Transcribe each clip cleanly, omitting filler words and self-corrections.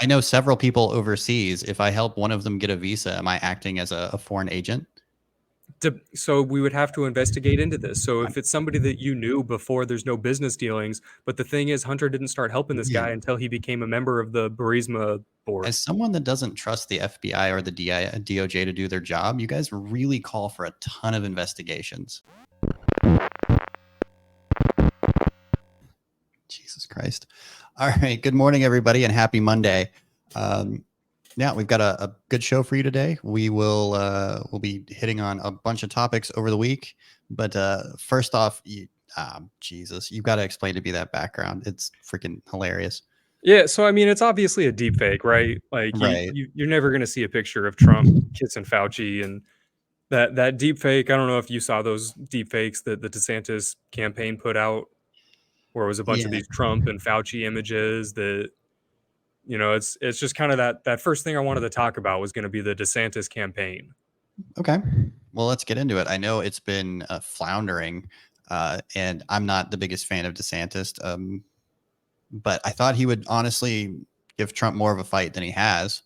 I know several people overseas. If I help one of them get a visa, am I acting as a foreign agent? So we would have to investigate into this. So if it's somebody that you knew before, there's no business dealings. But the thing is, Hunter didn't start helping this Yeah. guy until he became a member of the Burisma board. As someone that doesn't trust the FBI or the DOJ to do their job, you guys really call for a ton of investigations. Jesus Christ. All right. Good morning, everybody, and happy Monday. Yeah, we've got a good show for you today. We'll be hitting on a bunch of topics over the week. But first off, Jesus, you've got to explain to me that background. It's freaking hilarious. Yeah, so I mean, it's obviously a deep fake, right? Like Right. you're never going to see a picture of Trump kissing Fauci, and that deep fake. I don't know if you saw those deep fakes that the DeSantis campaign put out, where it was a bunch of Yeah. these Trump and Fauci images. That it's just kind of that first thing I wanted to talk about was going to be the DeSantis campaign. Okay. Well, let's get into it. I know it's been floundering, and I'm not the biggest fan of DeSantis, but I thought he would honestly give Trump more of a fight than he has.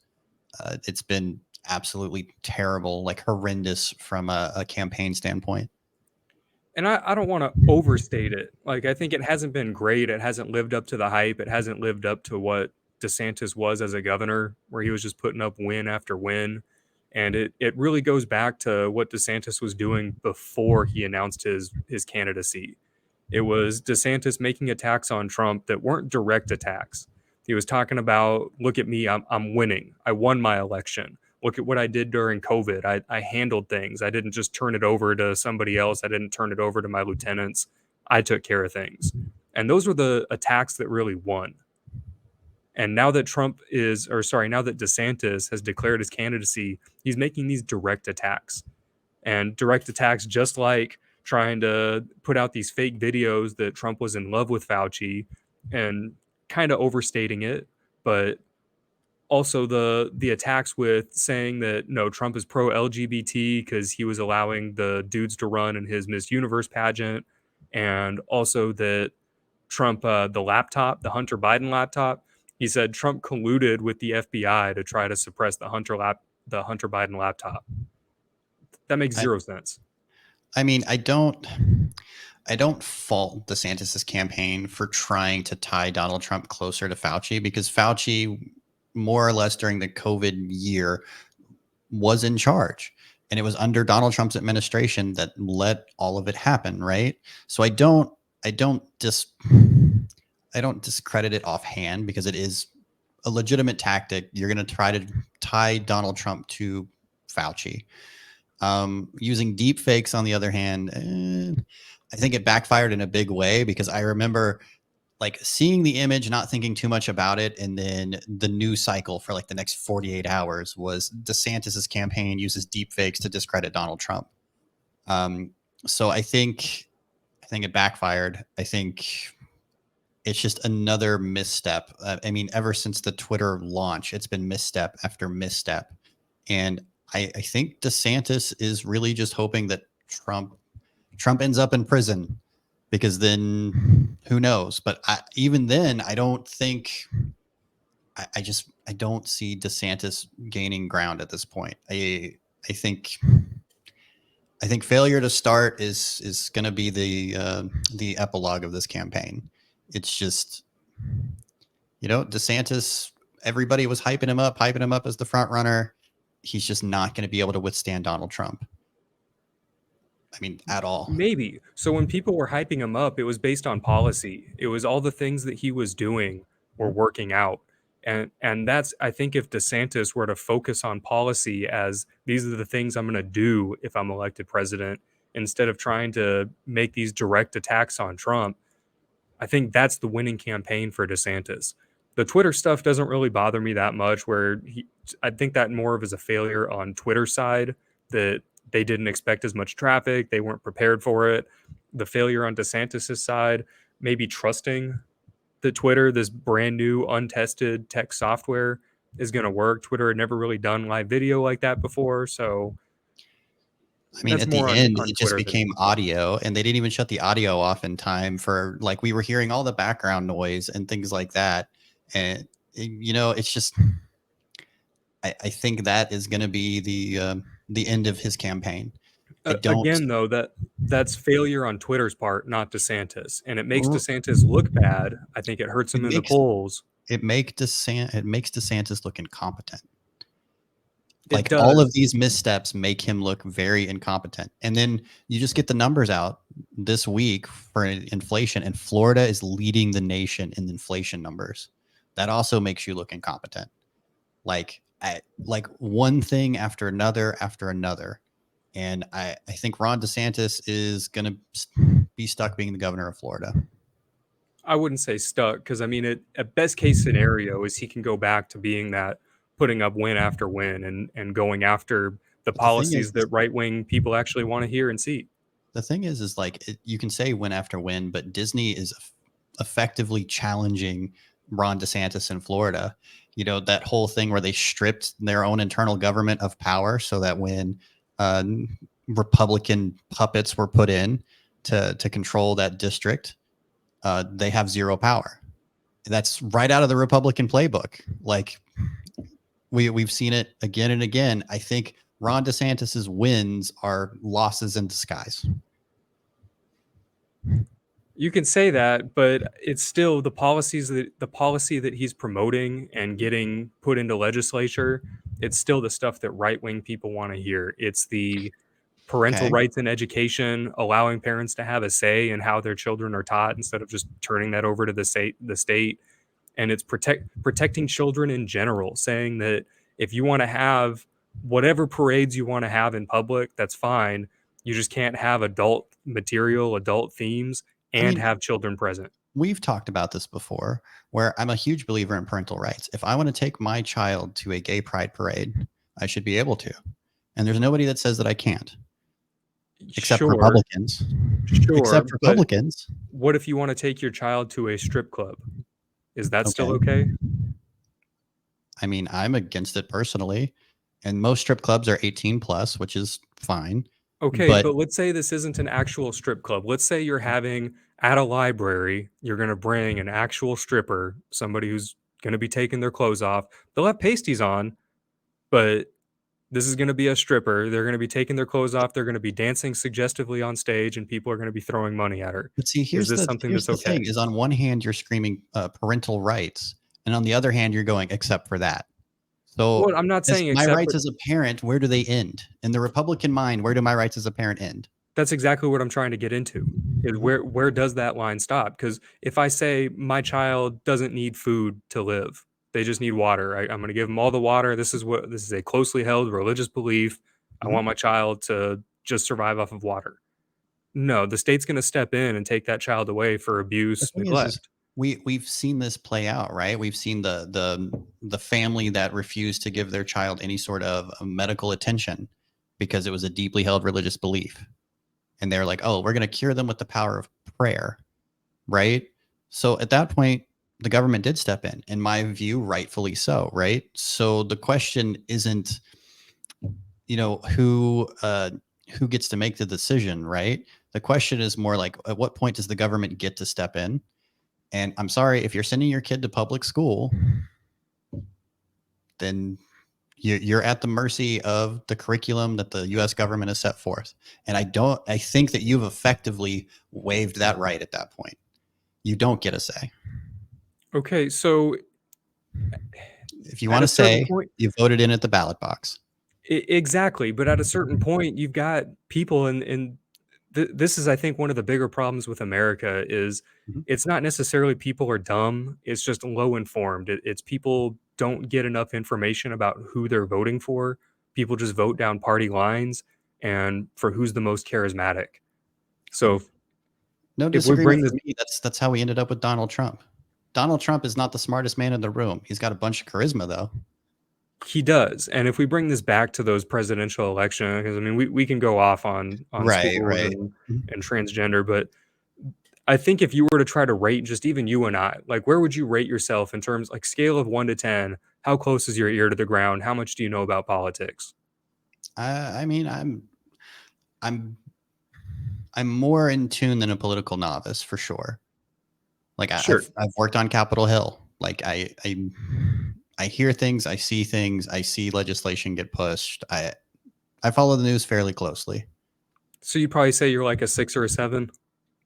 It's been absolutely terrible, like horrendous from a campaign standpoint. And I don't want to overstate it. Like, I think it hasn't been great. It hasn't lived up to the hype. It hasn't lived up to what DeSantis was as a governor, where he was just putting up win after win. And it really goes back to what DeSantis was doing before he announced his candidacy. It was DeSantis making attacks on Trump that weren't direct attacks. He was talking about, look at me, I'm winning. I won my election. Look at what I did during COVID. I handled things. I didn't just turn it over to somebody else. I didn't turn it over to my lieutenants. I took care of things. And those were the attacks that really won. And now that now that DeSantis has declared his candidacy, he's making these direct attacks. And direct attacks, just like trying to put out these fake videos that Trump was in love with Fauci and kind of overstating it, but also the attacks with saying that no, Trump is pro LGBT because he was allowing the dudes to run in his Miss Universe pageant, and also that Trump the Hunter Biden laptop. He said Trump colluded with the FBI to try to suppress the Hunter Biden laptop. That makes I, zero sense. I mean, I don't fault DeSantis's campaign for trying to tie Donald Trump closer to Fauci, because Fauci, more or less during the COVID year, was in charge. And it was under Donald Trump's administration that let all of it happen, right? So I don't discredit it offhand, because it is a legitimate tactic. You're going to try to tie Donald Trump to Fauci. Using deep fakes, on the other hand, I think it backfired in a big way, because I remember like seeing the image, not thinking too much about it, and then the news cycle for like the next 48 hours was DeSantis's campaign uses deep fakes to discredit Donald Trump. Um, so I think it backfired. I think it's just another misstep. I mean, ever since the Twitter launch, it's been misstep after misstep, and I think DeSantis is really just hoping that Trump ends up in prison, because then who knows? But even then, I don't think I don't see DeSantis gaining ground at this point. I think I think failure to start is going to be the epilogue of this campaign. It's just, DeSantis. Everybody was hyping him up as the front runner. He's just not going to be able to withstand Donald Trump. I mean, at all. Maybe. So when people were hyping him up, it was based on policy. It was all the things that he was doing were working out. And that's, I think, if DeSantis were to focus on policy as these are the things I'm going to do if I'm elected president, instead of trying to make these direct attacks on Trump, I think that's the winning campaign for DeSantis. The Twitter stuff doesn't really bother me that much, I think that more of is a failure on Twitter side, that they didn't expect as much traffic. They weren't prepared for it. The failure on DeSantis' side, maybe trusting that Twitter, this brand new, untested tech software, is going to work. Twitter had never really done live video like that before. So I mean, that's at the more end, on it just Twitter than became audio, and they didn't even shut the audio off in time for, like, we were hearing all the background noise and things like that. And it's just I think that is going to be the end of his campaign. I don't. Again, though, that's failure on Twitter's part, not DeSantis, and it makes r- DeSantis look bad. I think it hurts It him in the makes polls. it makes DeSantis look incompetent. It Like all of does. these missteps make him look very incompetent. And then you just get the numbers out this week for inflation, and Florida is leading the nation in inflation numbers. That also makes you look incompetent. Like one thing after another after another. And I think Ron DeSantis is going to be stuck being the governor of Florida. I wouldn't say stuck because I mean, a best case scenario is he can go back to being that, putting up win after win and going after the But the thing policies that right wing people actually want to hear and see. is like you can say win after win, but Disney is effectively challenging Ron DeSantis in Florida. That whole thing where they stripped their own internal government of power so that when uh, Republican puppets were put in to control that district, they have zero power. That's right out of the Republican playbook. Like we've seen it again and again. I think Ron DeSantis's wins are losses in disguise. You can say that, but it's still the policy that he's promoting and getting put into legislature. It's still the stuff that right wing people want to hear. It's the parental Okay. rights in education, allowing parents to have a say in how their children are taught instead of just turning that over to the state. And it's protecting children in general, saying that if you want to have whatever parades you want to have in public, that's fine. You just can't have adult material, adult themes, I and mean, have children present. we've talked about this before, where I'm a huge believer in parental rights. If I want to take my child to a gay pride parade, I should be able to. And there's nobody that says that I can't, except Sure, Republicans. sure, Except but Republicans. what if you want to take your child to a strip club? Is that still Okay. okay? I mean, I'm against it personally. And most strip clubs are 18 plus, which is fine. Okay, But but let's say this isn't an actual strip club. Let's say you're having at a library, you're going to bring an actual stripper, somebody who's going to be taking their clothes off. They'll have pasties on, but this is going to be a stripper. They're going to be taking their clothes off. They're going to be dancing suggestively on stage, and people are going to be throwing money at her. But see, Is here's this the something here's that's the okay? thing: is on one hand you're screaming parental rights, and on the other hand you're going except for that. Well, So, I'm not as saying my except rights for as a parent, where do they end? In the Republican mind, where do my rights as a parent end? that's exactly what I'm trying to get into. Is Mhm. where does that line stop? Because if I say my child doesn't need food to live, they just need water. I'm going to give them all the water. This is a closely held religious belief. I Mhm. want my child to just survive off of water. No, the state's going to step in and take that child away for The abuse, thing is neglect. we've seen this play out, right? We've seen the family that refused to give their child any sort of medical attention because it was a deeply held religious belief, and they're like, "Oh, we're going to cure them with the power of prayer." Right? So at that point, the government did step in my view, rightfully so, right? So the question isn't, who gets to make the decision, right? The question is more like, at what point does the government get to step in? And I'm sorry, if you're sending your kid to public school, then you're at the mercy of the curriculum that the U.S. government has set forth. And I think that you've effectively waived that right at that point. You don't get a say. Okay, so If you at want a to certain say, point, you voted in at the ballot box. exactly. But at a certain point, you've got people this is, I think, one of the bigger problems with America is Mhm. it's not necessarily people are dumb. It's just low informed. It's people don't get enough information about who they're voting for. People just vote down party lines and for who's the most charismatic. So No if we disagreement bring this, for me. That's how we ended up with Donald Trump. Donald Trump is not the smartest man in the room. He's got a bunch of charisma, though. he does, and if we bring this back to those presidential elections, because I mean, we can go off on Right, schools right. and transgender, but I think if you were to try to rate just even you and I, like where would you rate yourself in terms like scale of 1 to 10? How close is your ear to the ground? How much do you know about politics? I mean, I'm I'm more in tune than a political novice for sure. Like Sure. I've worked on Capitol Hill. Like I hear things, I see things, I see legislation get pushed. I follow the news fairly closely. So you'd probably say you're like a 6 or a 7?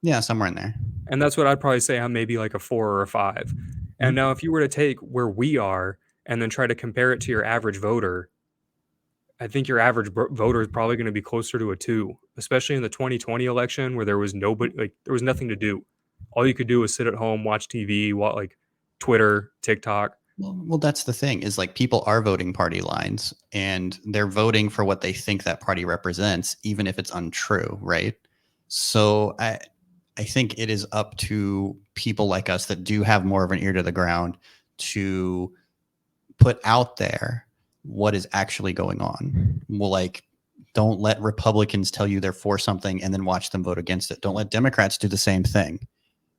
Yeah, somewhere in there. And that's what I'd probably say I'm maybe like a 4 or a 5. And Mhm. now if you were to take where we are and then try to compare it to your average voter, I think your average voter is probably gonna be closer to a 2, especially in the 2020 election where there was nobody like, there was nothing to do. All you could do was sit at home, watch TV, like, Twitter, TikTok. Well, that's the thing is like people are voting party lines and they're voting for what they think that party represents, even if it's untrue, right? So I think it is up to people like us that do have more of an ear to the ground to put out there what is actually going on. Well, like, don't let Republicans tell you they're for something and then watch them vote against it. Don't let Democrats do the same thing,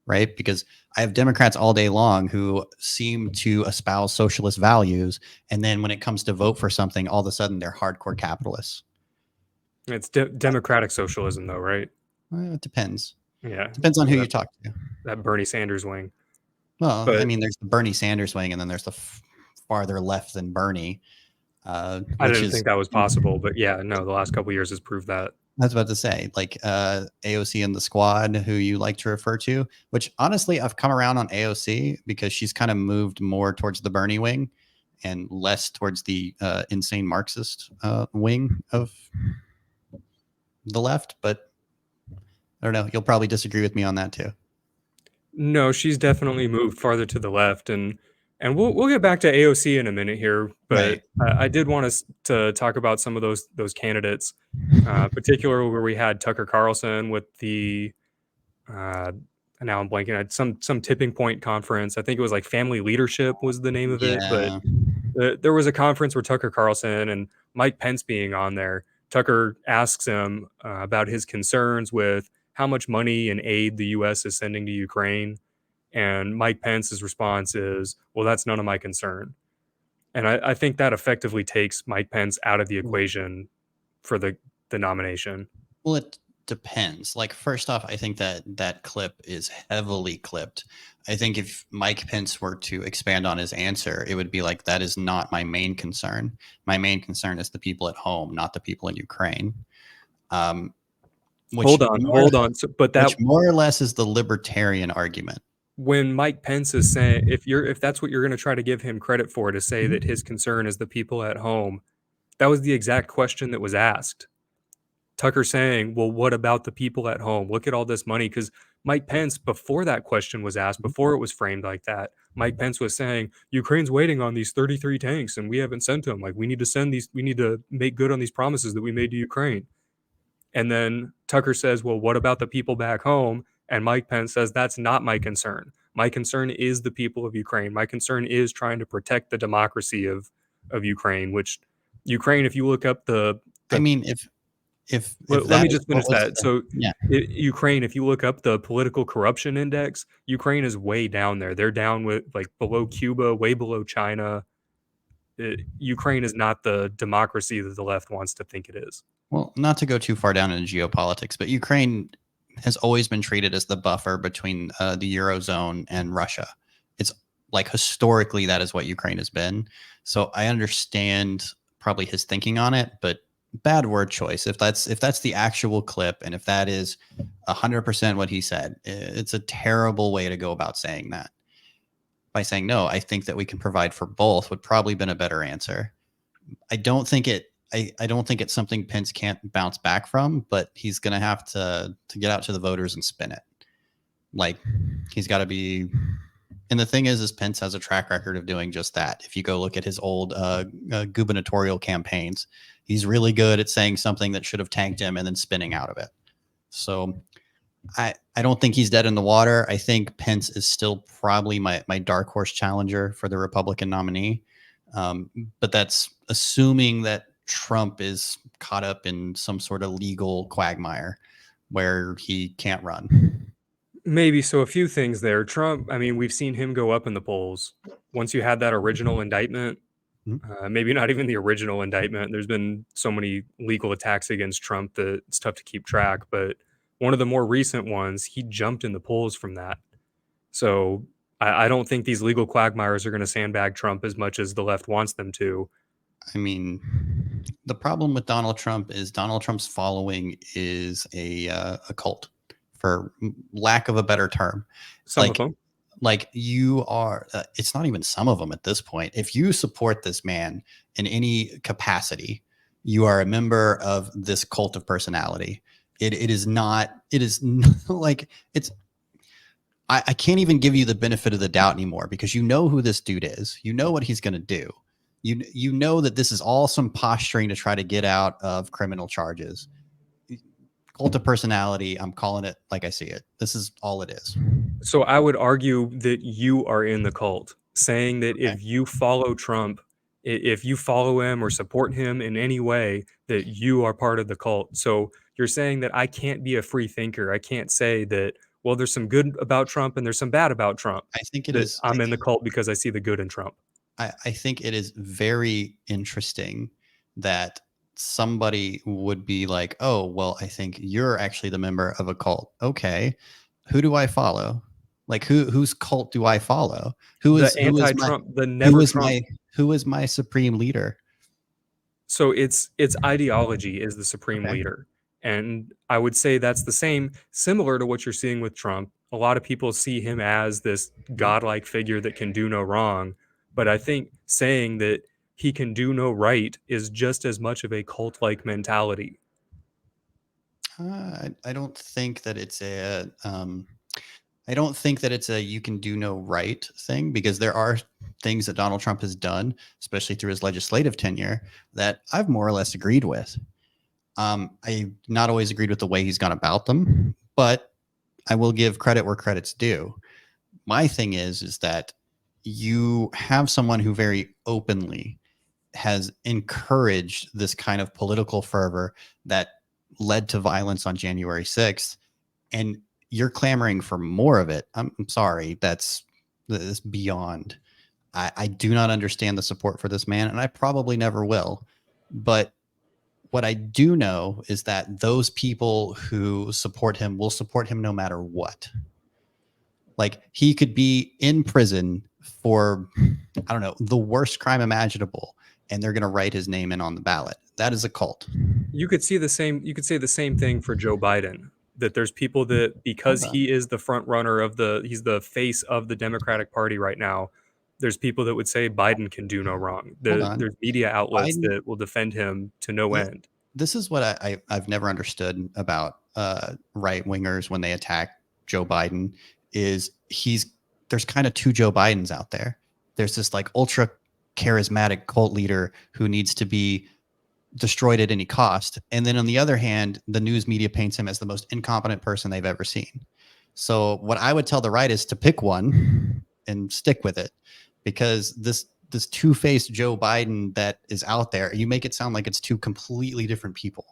right? Because I have Democrats all day long who seem to espouse socialist values, and then when it comes to vote for something, all of a sudden they're hardcore capitalists. It's democratic socialism though, right? Well, it depends. Yeah, Depends on who yeah, you talk to. that Bernie Sanders wing. Well, I But mean, there's the Bernie Sanders wing, and then there's the farther left than Bernie, I which didn't is think that was possible, but yeah, no, the last couple of years has proved that. I was about to say, like AOC and the squad, who you like to refer to, which honestly, I've come around on AOC because she's kind of moved more towards the Bernie wing and less towards the insane Marxist wing of the left. But I don't know. You'll probably disagree with me on that too. No, she's definitely moved farther to the left, and we'll get back to AOC in a minute here, but Right. I did want us to talk about some of those candidates, particularly where we had Tucker Carlson with the uh, now I'm blanking at some tipping point conference. I think it was like Family Leadership was the name of it, but Yeah. there was a conference where Tucker Carlson and Mike Pence being on there. Tucker asks him about his concerns with how much money and aid the U.S. is sending to Ukraine, and Mike Pence's response is, "Well, that's none of my concern." And I think that effectively takes Mike Pence out of the equation for the nomination. Well, it depends. Like, first off, I think that that clip is heavily clipped. I think if Mike Pence were to expand on his answer, it would be like, that is not my main concern. My main concern is the people at home, not the people in Ukraine. Um, which more, Hold on. So, but which that more or less is the libertarian argument. when Mike Pence is saying if that's what you're going to try to give him credit for to say that Mhm. his concern is the people at home, that was the exact question that was asked. Tucker saying, "Well, what about the people at home? Look at all this money." Because Mike Pence, before that question was asked, before it was framed like that, Mike Pence was saying, "Ukraine's waiting on these 33 tanks, and we haven't sent them. Like, we need to send these. We need to make good on these promises that we made to Ukraine." And then Tucker says, "Well, what about the people back home?" And Mike Pence says, "That's not my concern. My concern is the people of Ukraine. My concern is trying to protect the democracy of Ukraine." Which Ukraine, if you look up I the mean, if let that me is just what finish was that. So, yeah. Ukraine, if you look up the political corruption index, Ukraine is way down there. They're down with like below Cuba, way below China. Ukraine is not the democracy that the left wants to think it is. Well, not to go too far down into geopolitics, but Ukraine has always been treated as the buffer between the Eurozone and Russia. It's like historically that is what Ukraine has been. So I understand probably his thinking on it, but bad word choice. If that's the actual clip, and if that is 100% what he said, it's a terrible way to go about saying that. By saying no, I think that we can provide for both would probably been a better answer. I don't think it. I don't think it's something Pence can't bounce back from, but he's going to have to get out to the voters and spin it. Like he's got to be. And the thing is Pence has a track record of doing just that. If you go look at his old gubernatorial campaigns, he's really good at saying something that should have tanked him and then spinning out of it. So I don't think he's dead in the water. I think Pence is still probably my dark horse challenger for the Republican nominee. But that's assuming that Trump is caught up in some sort of legal quagmire where he can't run. Maybe so. A few things there. Trump. I mean, we've seen him go up in the polls. Once you had that original indictment, Mhm. maybe not even the original indictment. There's been so many legal attacks against Trump that it's tough to keep track. But one of the more recent ones, he jumped in the polls from that. So I don't think these legal quagmires are going to sandbag Trump as much as the left wants them to. I mean, the problem with Donald Trump is Donald Trump's following is a cult, for lack of a better term. Some of Like them. like you are, it's not even some of them at this point. If you support this man in any capacity, you are a member of this cult of personality. It is not, it is like, it's, I can't even give you the benefit of the doubt anymore, because you know who this dude is. You know what he's going to do. You know that this is all some posturing to try to get out of criminal charges. Cult of personality, I'm calling it like I see it. This is all it is. So I would argue that you are in the cult, saying that Okay. if you follow Trump, if you follow him or support him in any way, that you are part of the cult. So you're saying that I can't be a free thinker. I can't say that, well, there's some good about Trump and there's some bad about Trump, I think it that is. I'm in the cult because I see the good in Trump. I think it is very interesting that somebody would be like, "Oh, well, I think you're actually the member of a cult." Okay, who do I follow? Like, whose cult do I follow? Who The is who is my anti-Trump, the who never is Trump. my who is my supreme leader? So it's ideology is the supreme Okay. leader. And I would say that's the same, similar to what you're seeing with Trump. A lot of people see him as this Mhm. godlike figure that can do no wrong. But I think saying that he can do no right is just as much of a cult like mentality. I don't think that it's a I don't think that it's a you can do no right thing, because there are things that Donald Trump has done, especially through his legislative tenure, that I've more or less agreed with. I not always agreed with the way he's gone about them, but I will give credit where credit's due. My thing is that you have someone who very openly has encouraged this kind of political fervor that led to violence on January 6th, and you're clamoring for more of it. I'm sorry, that's beyond. I do not understand the support for this man, and I probably never will. But what I do know is that those people who support him will support him no matter what. Like, he could be in prison for, I don't know, the worst crime imaginable, and they're going to write his name in on the ballot. That is a cult. You could say the same thing for Joe Biden, that there's people that Hold because on. he is the front runner of he's the face of the Democratic Party right now, there's people that would say Biden can do no wrong. Hold on. There's media outlets Biden. that will defend him to no end. This is what I've never understood about right wingers when they attack Joe Biden. Is there's kind of two Joe Bidens out there. There's this like ultra charismatic cult leader who needs to be destroyed at any cost, and then on the other hand, the news media paints him as the most incompetent person they've ever seen. So what I would tell the right is to pick one and stick with it, because this two-faced Joe Biden that is out there, you make it sound like it's two completely different people.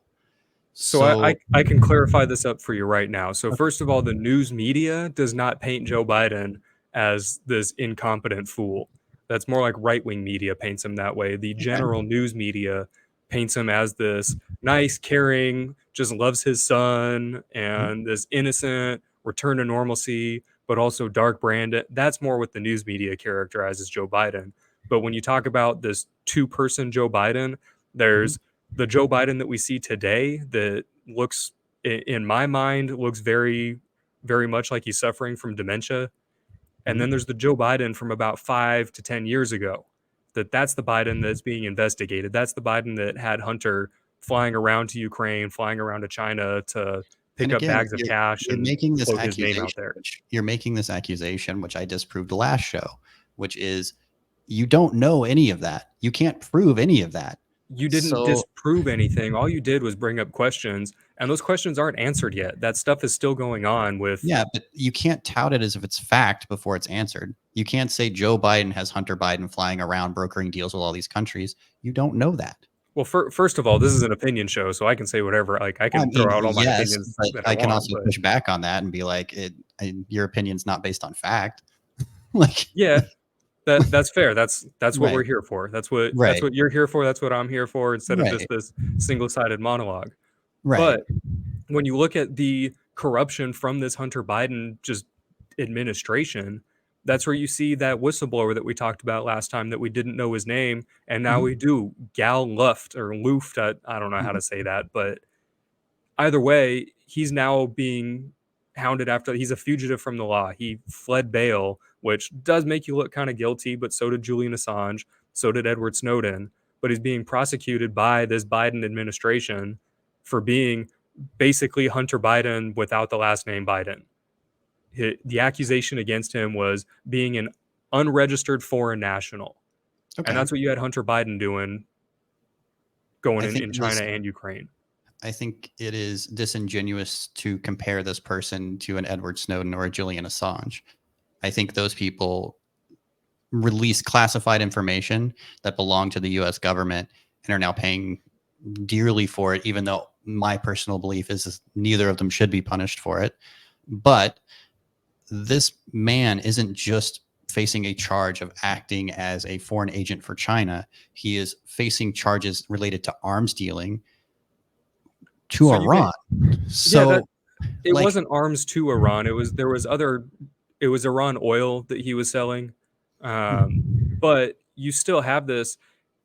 So So I can clarify this up for you right now. So okay. first of all, the news media does not paint Joe Biden as this incompetent fool. That's more like right wing media paints him that way. The general news media paints him as this nice, caring, just loves his son and this innocent return to normalcy, but also dark brand. That's more what the news media characterizes Joe Biden. But when you talk about this two-person Joe Biden, Mhm. there's the Joe Biden that we see today that looks, in my mind, looks very, very much like he's suffering from dementia. And Mhm. then there's the Joe Biden from about 5 to 10 years ago. That's the Biden that's being investigated. That's the Biden that had Hunter flying around to Ukraine, flying around to China to And pick up again, bags of cash you're and making this float his name out accusation, there. which I disproved last show, which is you don't know any of that. You can't prove any of that. You didn't So disprove anything. All you did was bring up questions, and those questions aren't answered yet. That stuff is still going on with. yeah, but you can't tout it as if it's fact before it's answered. You can't say Joe Biden has Hunter Biden flying around brokering deals with all these countries. You don't know that. Well, first of all, this is an opinion show, so I can say whatever. Like I I can mean, throw out all my yes, opinions but that I I can want. also But push back on that and be like, your opinion's not based on fact. Like, yeah, that's fair. That's what right, we're here for. That's right, what you're here for. That's what I'm here for. Instead of just right, this single sided monologue. right. But when you look at the corruption from this Hunter Biden just administration, That's where you see that whistleblower that we talked about last time that we didn't know his name, and now Mhm. we do. Gal Luft or Luft, I don't know how Mhm. to say that, but either way, he's now being hounded after. He's a fugitive from the law. He fled bail, which does make you look kind of guilty, but so did Julian Assange, so did Edward Snowden. But he's being prosecuted by this Biden administration for being basically Hunter Biden without the last name Biden. The accusation against him was being an unregistered foreign national. And Okay. that's what you had Hunter Biden doing, going I think in it China is and Ukraine. I think it is disingenuous to compare this person to an Edward Snowden or a Julian Assange. I think those people release classified information that belong to the US government and are now paying dearly for it, even though my personal belief is neither of them should be punished for it. But this man isn't just facing a charge of acting as a foreign agent for China. He is facing charges related to arms dealing to So you can, Iran. yeah, that So, it like, wasn't arms to Iran. It was Iran oil that he was selling. Um, but you still have this.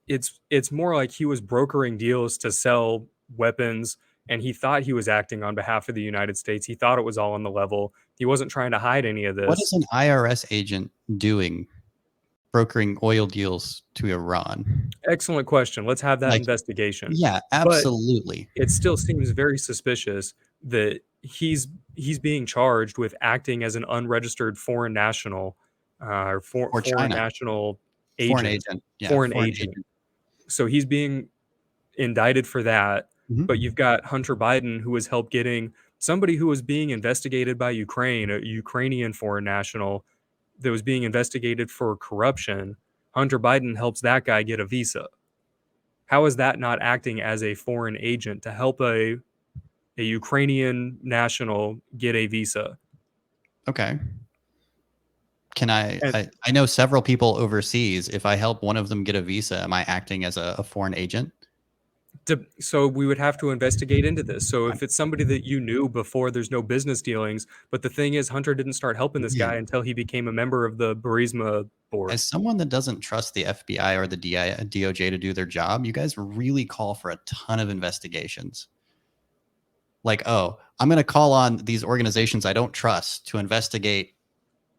It's more like he was brokering deals to sell weapons, and he thought he was acting on behalf of the United States. He thought it was all on the level. He wasn't trying to hide any of what is this. an IRS agent doing brokering oil deals to Iran? Excellent question. Let's have that Like, investigation. yeah, But absolutely. it still seems very suspicious that he's being charged with acting as an unregistered foreign national, or For foreign China, national foreign agent, agent. Yeah, foreign foreign agent. agent. So he's being indicted for that. But Mhm. you've got Hunter Biden, who has helped getting somebody who was being investigated by Ukraine, a Ukrainian foreign national that was being investigated for corruption. Hunter Biden helps that guy get a visa. How is that not acting as a foreign agent to help a Ukrainian national get a visa? Okay. Can And I know several people overseas. If I help one of them get a visa, am I acting as a foreign agent? so we would have to investigate into this. So I'm, if it's somebody that you knew before, there's no business dealings. But the thing is, Hunter didn't start helping this guy man, until he became a member of the Burisma board. as someone that doesn't trust the FBI or the DOJ to do their job, you guys really call for a ton of investigations. Like, oh, I'm going to call on these organizations I don't trust to investigate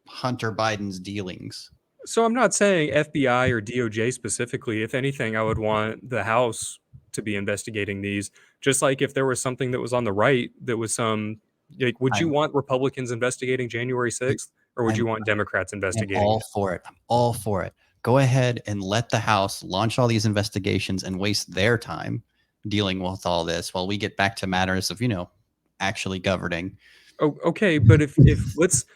Hunter Biden's dealings. So I'm not saying FBI or DOJ specifically. If anything, I would want the House to be investigating these. Just like if there was something that was on the right that was some, like, would you I'm want Republicans investigating January 6th, or would you I'm want Democrats I'm investigating all it? for it. I'm all for it. Go ahead and let the House launch all these investigations and waste their time dealing with all this while we get back to matters of, actually governing. Oh, okay, but if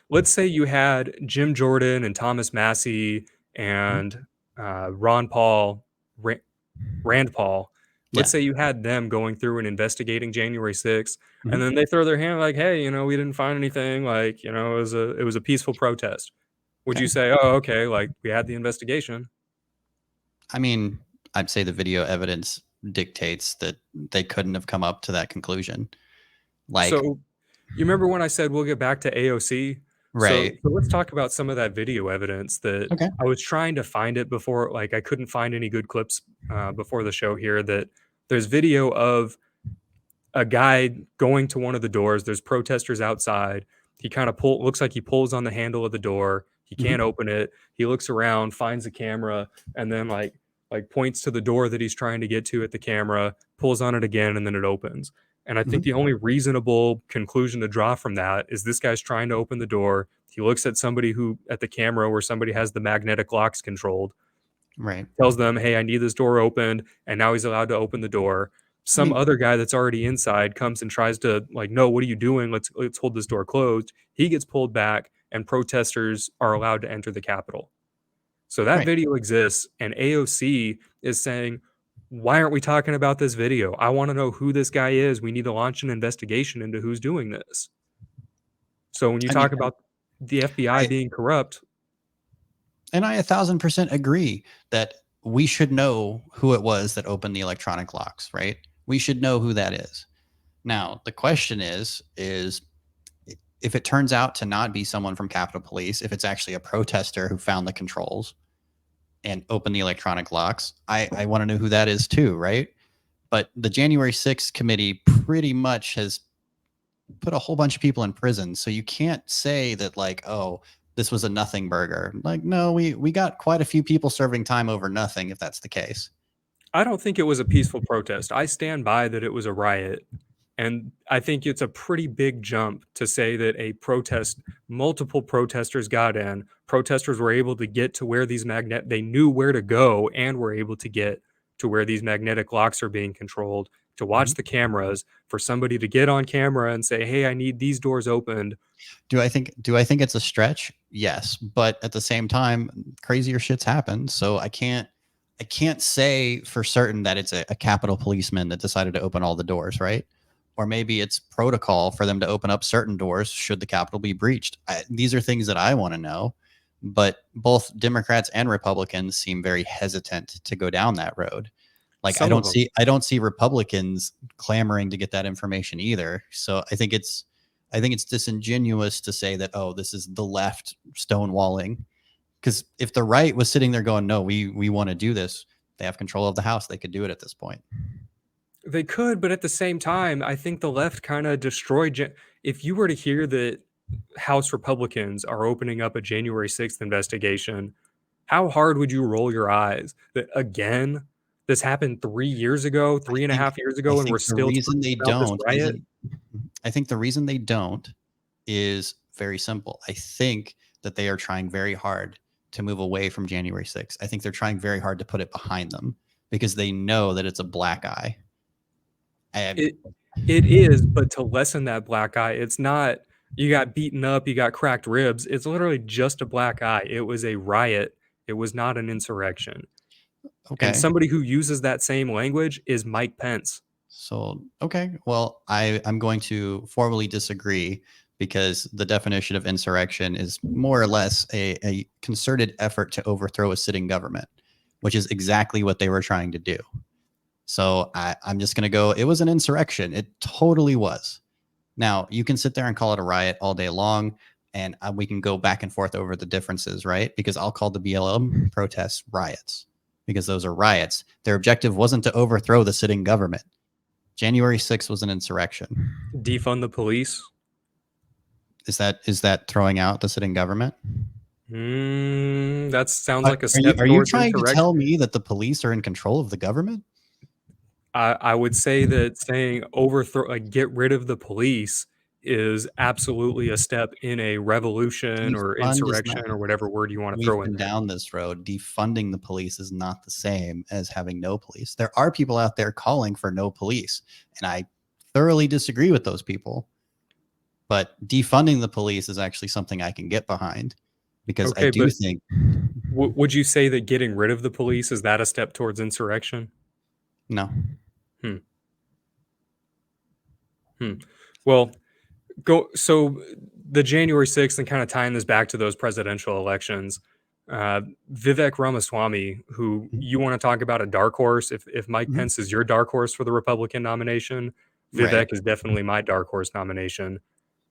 let's say you had Jim Jordan and Thomas Massey and Ron Paul, Ra- Rand Paul. Let's Yeah. say you had them going through and investigating January 6th, and Mhm. then they throw their hand like, "Hey, we didn't find anything. Like, it was a peaceful protest." Would you Okay. say, "Oh, okay, like we had the investigation"? I mean, I'd say the video evidence dictates that they couldn't have come up to that conclusion. Like, So, you remember when I said we'll get back to AOC? So, right. so let's talk about some of that video evidence that Okay. I was trying to find it before. Like, I couldn't find any good clips before the show here. That there's video of a guy going to one of the doors. There's protesters outside. He kind of looks like he pulls on the handle of the door. He can't Mhm. open it. He looks around, finds a camera, and then like points to the door that he's trying to get to at the camera, pulls on it again, and then it opens. And I think Mhm. the only reasonable conclusion to draw from that is this guy's trying to open the door. He looks at somebody who at the camera where somebody has the magnetic locks controlled, Right. tells them, "Hey, I need this door opened," and now he's allowed to open the door. I Some mean, other guy that's already inside comes and tries to like, "No, what are you doing? Let's hold this door closed." He gets pulled back, and protesters are allowed to enter the Capitol. So that right. video exists, and AOC is saying, "Why aren't we talking about this video? I want to know who this guy is. We need to launch an investigation into who's doing this." So when you I mean, talk about the FBI I being corrupt, and I 1,000% agree that we should know who it was that opened the electronic locks, right? We should know who that is. Now, the question is if it turns out to not be someone from Capitol Police, if it's actually a protester who found the controls and opened the electronic locks, I want to know who that is too, right? But the January 6th committee pretty much has put a whole bunch of people in prison. So you can't say that, like, oh, this was a nothing burger. Like, no, we got quite a few people serving time over nothing, if that's the case. I don't think it was a peaceful protest. I stand by that it was a riot. And I think it's a pretty big jump to say that a protest, multiple protesters got in, protesters were able to get to where they knew where to go and were able to get to where these magnetic locks are being controlled, to watch Mhm. the cameras, for somebody to get on camera and say, hey, I need these doors opened. Do I think it's a stretch? Yes, but at the same time, crazier shit's happened. So I can't say for certain that it's a Capitol policeman that decided to open all the doors, right? Or maybe it's protocol for them to open up certain doors should the Capitol be breached. These are things that I want to know, but both Democrats and Republicans seem very hesitant to go down that road. Like I Some of don't them. see I don't see Republicans clamoring to get that information either. So I think it's disingenuous to say that, oh, this is the left stonewalling, because if the right was sitting there going, no, we want to do this, they have control of the House, they could do it at this point. They could, but at the same time, I think the left kind of if you were to hear that House Republicans are opening up a January 6th investigation, how hard would you roll your eyes that again, this happened 3 years ago, I three and a think half years I ago, and we're think the still reason talking they about this don't riot? isn't I think the reason they don't is very simple. I think that they are trying very hard to move away from January 6th. I think they're trying very hard to put it behind them because they know that it's a black eye. I, It it is, but to lessen that black eye, it's not you got beaten up, you got cracked ribs. It's literally just a black eye. It was a riot. It was not an insurrection. And okay. somebody who uses that same language is Mike Pence. So, okay. Well, I'm going to formally disagree because the definition of insurrection is more or less a concerted effort to overthrow a sitting government, which is exactly what they were trying to do. So I'm just going to go, it was an insurrection. It totally was. Now, you can sit there and call it a riot all day long, and we can go back and forth over the differences, right? Because I'll call the BLM protests riots because those are riots. Their objective wasn't to overthrow the sitting government. January 6th was an insurrection. Defund the police. Is that throwing out the sitting government? That sounds Are, like a are you step are you towards trying to tell insurrection. me that the police are in control of the government? I would say that saying overthrow, like get rid of the police, is absolutely a step in a revolution or Defund is not. insurrection or whatever word you want to We've throw in been there. down this road. Defunding the police is not the same as having no police. There are people out there calling for no police, and I thoroughly disagree with those people. But defunding the police is actually something I can get behind because I Okay, do but think would you say that getting rid of the police is that a step towards insurrection? no. Hmm. Hmm. Well, go so the January 6th and kind of tying this back to those presidential elections. Vivek Ramaswamy, who you want to talk about a dark horse, if Mike Mhm. Pence is your dark horse for the Republican nomination, Right. Vivek is definitely my dark horse nomination.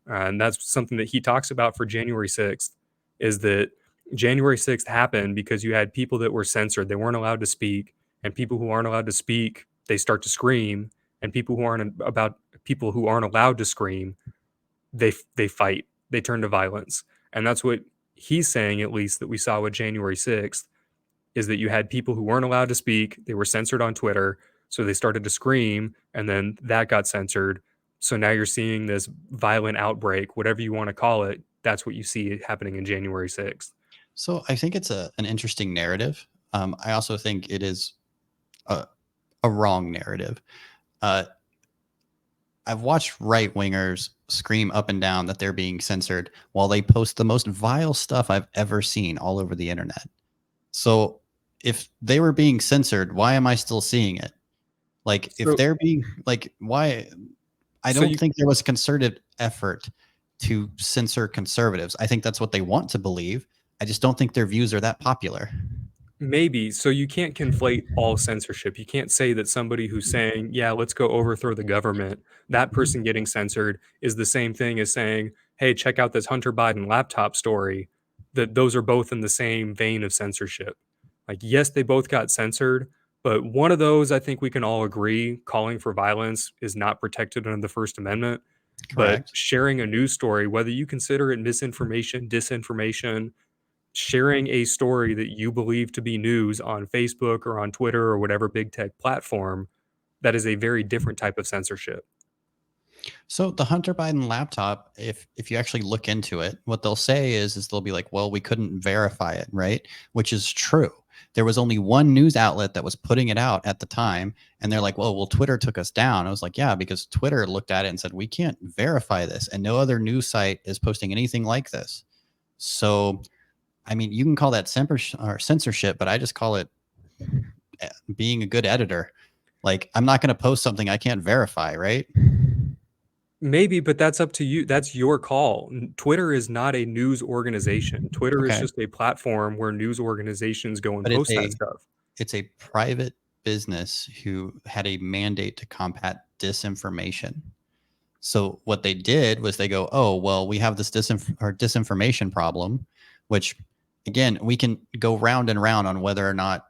And that's something that he talks about for January 6th is that January 6th happened because you had people that were censored. They weren't allowed to speak. And people who aren't allowed to speak, they start to scream. And people who aren't allowed to scream, they fight. They turn to violence. And that's what he's saying, at least, that we saw with January 6th, is that you had people who weren't allowed to speak. They were censored on Twitter. So they started to scream, and then that got censored. So now you're seeing this violent outbreak, whatever you want to call it. That's what you see happening in January 6th. So I think it's an interesting narrative. I also think it is a, a wrong narrative. Uh, I've watched right wingers scream up and down that they're being censored while they post the most vile stuff I've ever seen all over the internet. So if they were being censored, why am I still seeing it? Like if So, they're being like why I so don't you think there was a concerted effort to censor conservatives. I think that's what they want to believe. I just don't think their views are that popular. maybe so you can't conflate all censorship. You can't say that somebody who's saying, "Yeah, let's go overthrow the government," that person getting censored is the same thing as saying, hey, check out this Hunter Biden laptop story, that those are both in the same vein of censorship. Like, yes, they both got censored, but one of those, I think we can all agree, calling for violence is not protected under the First Amendment. But Correct. sharing a news story, whether you consider it misinformation, disinformation, sharing a story that you believe to be news on Facebook or on Twitter or whatever big tech platform, that is a very different type of censorship. So the Hunter Biden laptop, if you actually look into it, what they'll say is they'll be like, well, we couldn't verify it, right? Which is true. There was only one news outlet that was putting it out at the time, and they're like, well, Twitter took us down. I was like, yeah, because Twitter looked at it and said we can't verify this, and no other news site is posting anything like this. So, I mean, you can call that censorship, but I just call it being a good editor. Like, I'm not going to post something I can't verify, right? Maybe, but that's up to you. That's your call. Twitter is not a news organization. Twitter is Okay, just a platform where news organizations go and but post that stuff. it's a private business who had a mandate to combat disinformation. So what they did was they go, oh, well, we have this disinformation problem, which again, we can go round and round on whether or not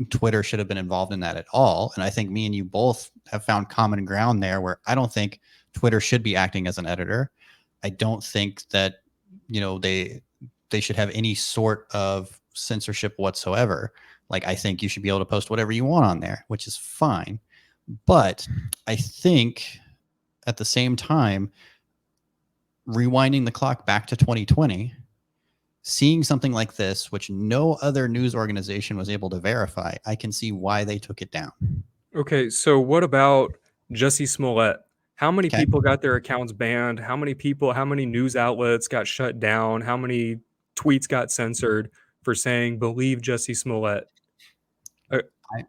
Twitter should have been involved in that at all. And I think me and you both have found common ground there where I don't think Twitter should be acting as an editor. I don't think that, they should have any sort of censorship whatsoever. Like, I think you should be able to post whatever you want on there, which is fine. But I think at the same time, rewinding the clock back to 2020, seeing something like this, which no other news organization was able to verify, I can see why they took it down. Okay, so what about Jussie Smollett? How many Okay. people got their accounts banned? How many people, how many news outlets got shut down? How many tweets got censored for saying believe Jussie Smollett? A, I,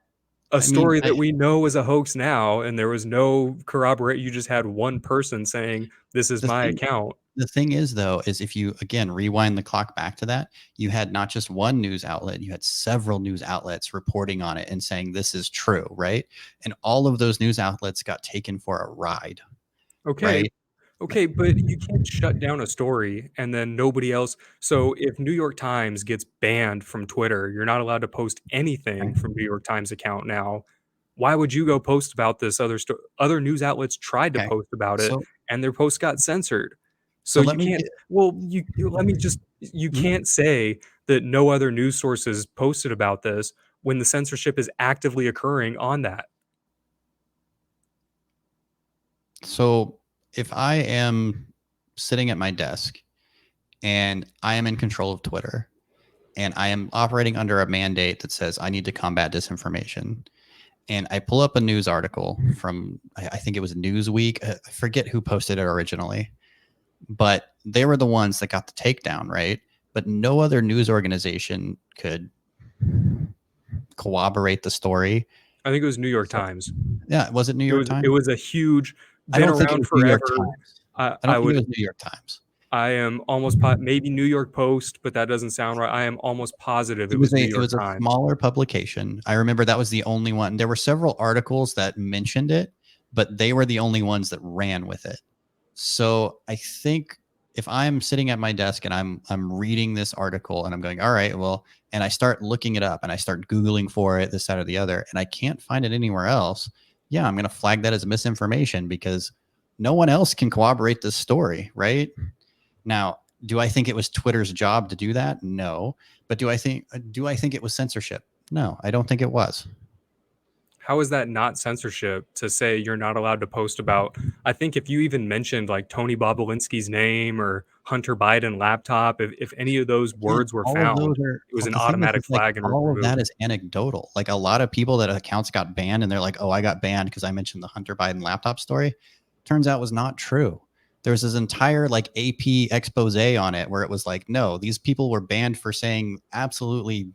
a I mean, story that we know is a hoax now, and there was no corroborate. You just had one person saying this is the my thing account. the thing is though, is if you again rewind the clock back to that, you had not just one news outlet, you had several news outlets reporting on it and saying this is true, right? And all of those news outlets got taken for a ride, Okay, right? Like, okay, but you can't shut down a story and then nobody else. So if New York Times gets banned from Twitter, you're not allowed to post anything okay. from New York Times account now. Why would you go post about this other news outlets tried to Okay. post about it So and their post got censored. So so you let me can't get well, let me just you mhm. can't say that no other news sources posted about this when the censorship is actively occurring on that. So if I am sitting at my desk and I am in control of Twitter and I am operating under a mandate that says I need to combat disinformation, and I pull up a news article from, I think it was Newsweek. I forget who posted it originally, but they were the ones that got the takedown, right? But no other news organization could corroborate the story. I think it was New York So, Times. yeah, was it New York It Times? was a huge I been don't think it around was New York forever. Times. I I don't I think it would was New York Times. I am almost maybe New York Post, but that doesn't sound right. I am almost positive it It was was New a it York was a Times. smaller publication. I remember that was the only one. There were several articles that mentioned it, but they were the only ones that ran with it. So I think if I'm sitting at my desk and I'm reading this article and I'm going, all right, well, and I start looking it up and I start Googling for it, this, that, or the other, and I can't find it anywhere else, yeah, I'm gonna flag that as misinformation because no one else can corroborate this story, right? Now, do I think it was Twitter's job to do that? No. But do I think it was censorship? No, I don't think it was. How is that not censorship to say you're not allowed to post about I think if you even mentioned, like, Tony Bobolinsky's name or Hunter Biden laptop, if any of those Again, words were all of those found, are it was an the thing is automatic like flag and all of that removed. is anecdotal. Like a lot of people that accounts got banned and they're like, "Oh, I got banned because I mentioned the Hunter Biden laptop story." Turns out was not true. There's this entire like AP expose on it where it was like, no, these people were banned for saying absolutely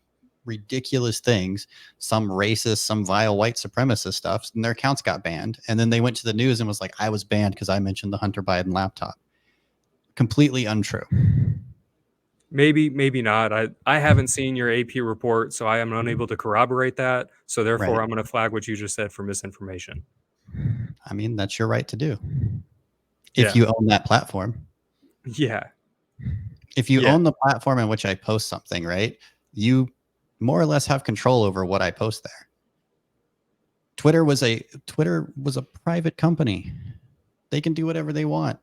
ridiculous things, some racist, some vile white supremacist stuff, and their accounts got banned. And then they went to the news and was like, I was banned because I mentioned the Hunter Biden laptop. Completely untrue. Maybe, maybe not. I haven't seen your AP report, so I am unable to corroborate that. So therefore, Right. I'm gonna flag what you just said for misinformation. I mean, that's your right to do if Yeah. you own that platform. Yeah. If you Yeah. own the platform in which I post something, right, you more or less have control over what I post there. Twitter was a private company. They can do whatever they want.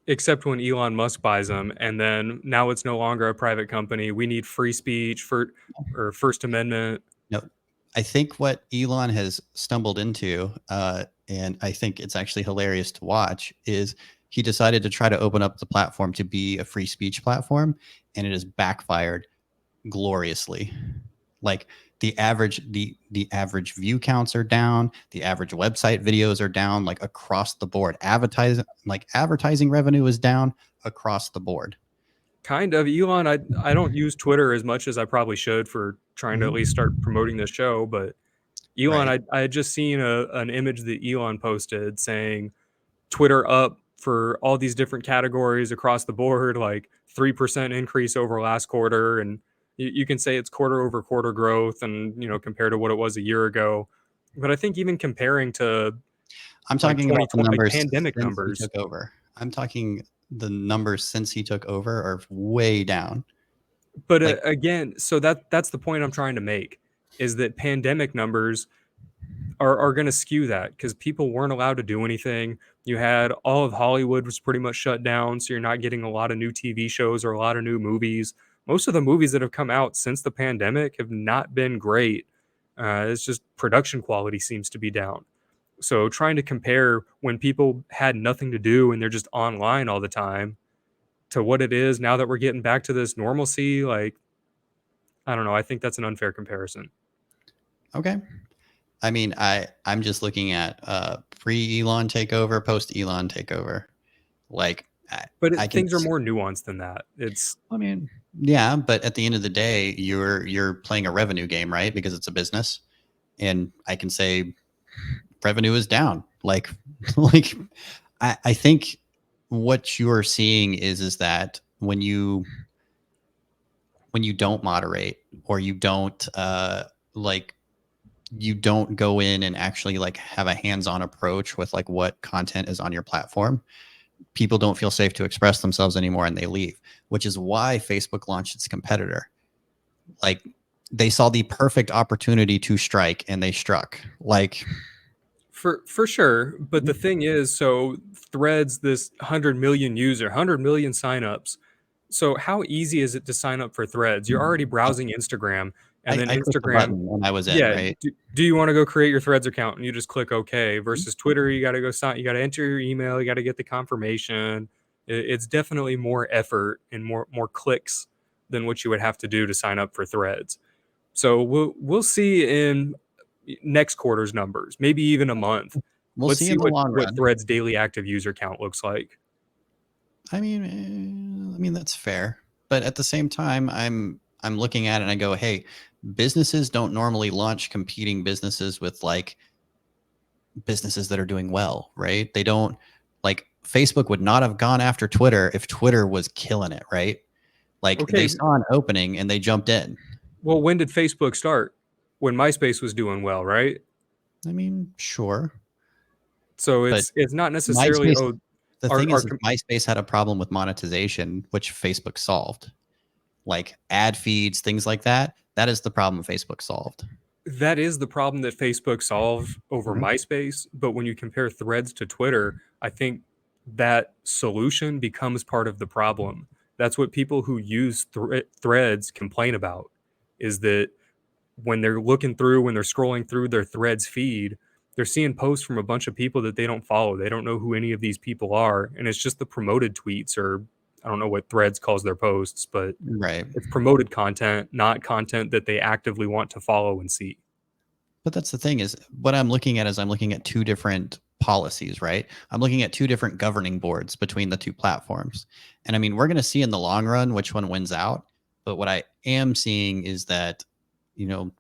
Except when Elon Musk buys them, and then now it's no longer a private company. We need free speech for or First Amendment. No, I think what Elon has stumbled into, and I think it's actually hilarious to watch, is he decided to try to open up the platform to be a free speech platform, and it has backfired gloriously. Like the average view counts are down, the average website videos are down, like across the board. Advertising revenue is down across the board. Kind of. Elon, I don't use Twitter as much as I probably should for trying to at least start promoting this show, but Elon, Right. I had just seen an image that Elon posted saying Twitter up for all these different categories across the board, like 3% increase over last quarter. And you can say it's quarter over quarter growth and, compared to what it was a year ago. But I think even comparing to I'm like talking about the 2020, like numbers pandemic since he numbers. took over. I'm talking the numbers since he took over are way down. But Like, again, so that's the point I'm trying to make is that pandemic numbers are going to skew that because people weren't allowed to do anything. You had all of Hollywood was pretty much shut down, so you're not getting a lot of new TV shows or a lot of new movies. Most of the movies that have come out since the pandemic have not been great. It's just production quality seems to be down. So trying to compare when people had nothing to do and they're just online all the time to what it is now that we're getting back to this normalcy, like I don't know. I think that's an unfair comparison. okay. I mean, I'm just looking at pre-Elon takeover, post-Elon takeover. Like, But I can. things are more nuanced than that. It's I mean, yeah, but at the end of the day, you're playing a revenue game, right? Because it's a business, and I can say revenue is down. Like, like I think what you're seeing is that when you don't moderate or you don't like you don't go in and actually like have a hands-on approach with like what content is on your platform, people don't feel safe to express themselves anymore and they leave, which is why Facebook launched its competitor. Like they saw the perfect opportunity to strike and they struck. Like for sure. But the thing is, so Threads, this 100 million signups. So how easy is it to sign up for Threads? You're already browsing Instagram, and then I clicked the Instagram, button when I was in, yeah. right? Do you want to go create your Threads account? And you just click OK. Versus Twitter, you got to go sign. You got to enter your email. You got to get the confirmation. It's definitely more effort and more clicks than what you would have to do to sign up for Threads. So we'll see in next quarter's numbers, maybe even a month. We'll Let's see see in the long what run. Threads daily active user count looks like. I mean that's fair, but at the same time, I'm looking at it and I go, hey, businesses don't normally launch competing businesses with like businesses that are doing well, right? They don't like Facebook would not have gone after Twitter if Twitter was killing it, right? Like they Okay, saw an opening and they jumped in. well, when did Facebook start? When MySpace was doing well, right? I mean, sure, So but it's not necessarily, MySpace. oh, The our thing our is, MySpace had a problem with monetization, which Facebook solved. Like ad feeds, things like that. That is the problem Facebook solved. that is the problem that Facebook solved over Mhm. MySpace. But when you compare Threads to Twitter, I think that solution becomes part of the problem. That's what people who use Threads complain about, is that when they're looking through, when they're scrolling through their Threads feed, they're seeing posts from a bunch of people that they don't follow. They don't know who any of these people are. And it's just the promoted tweets, or I don't know what Threads calls their posts, but Right. it's promoted content, not content that they actively want to follow and see. But that's the thing is what I'm looking at is I'm looking at two different policies, right? I'm looking at two different governing boards between the two platforms. And I mean, we're going to see in the long run which one wins out. But what I am seeing is that, you know,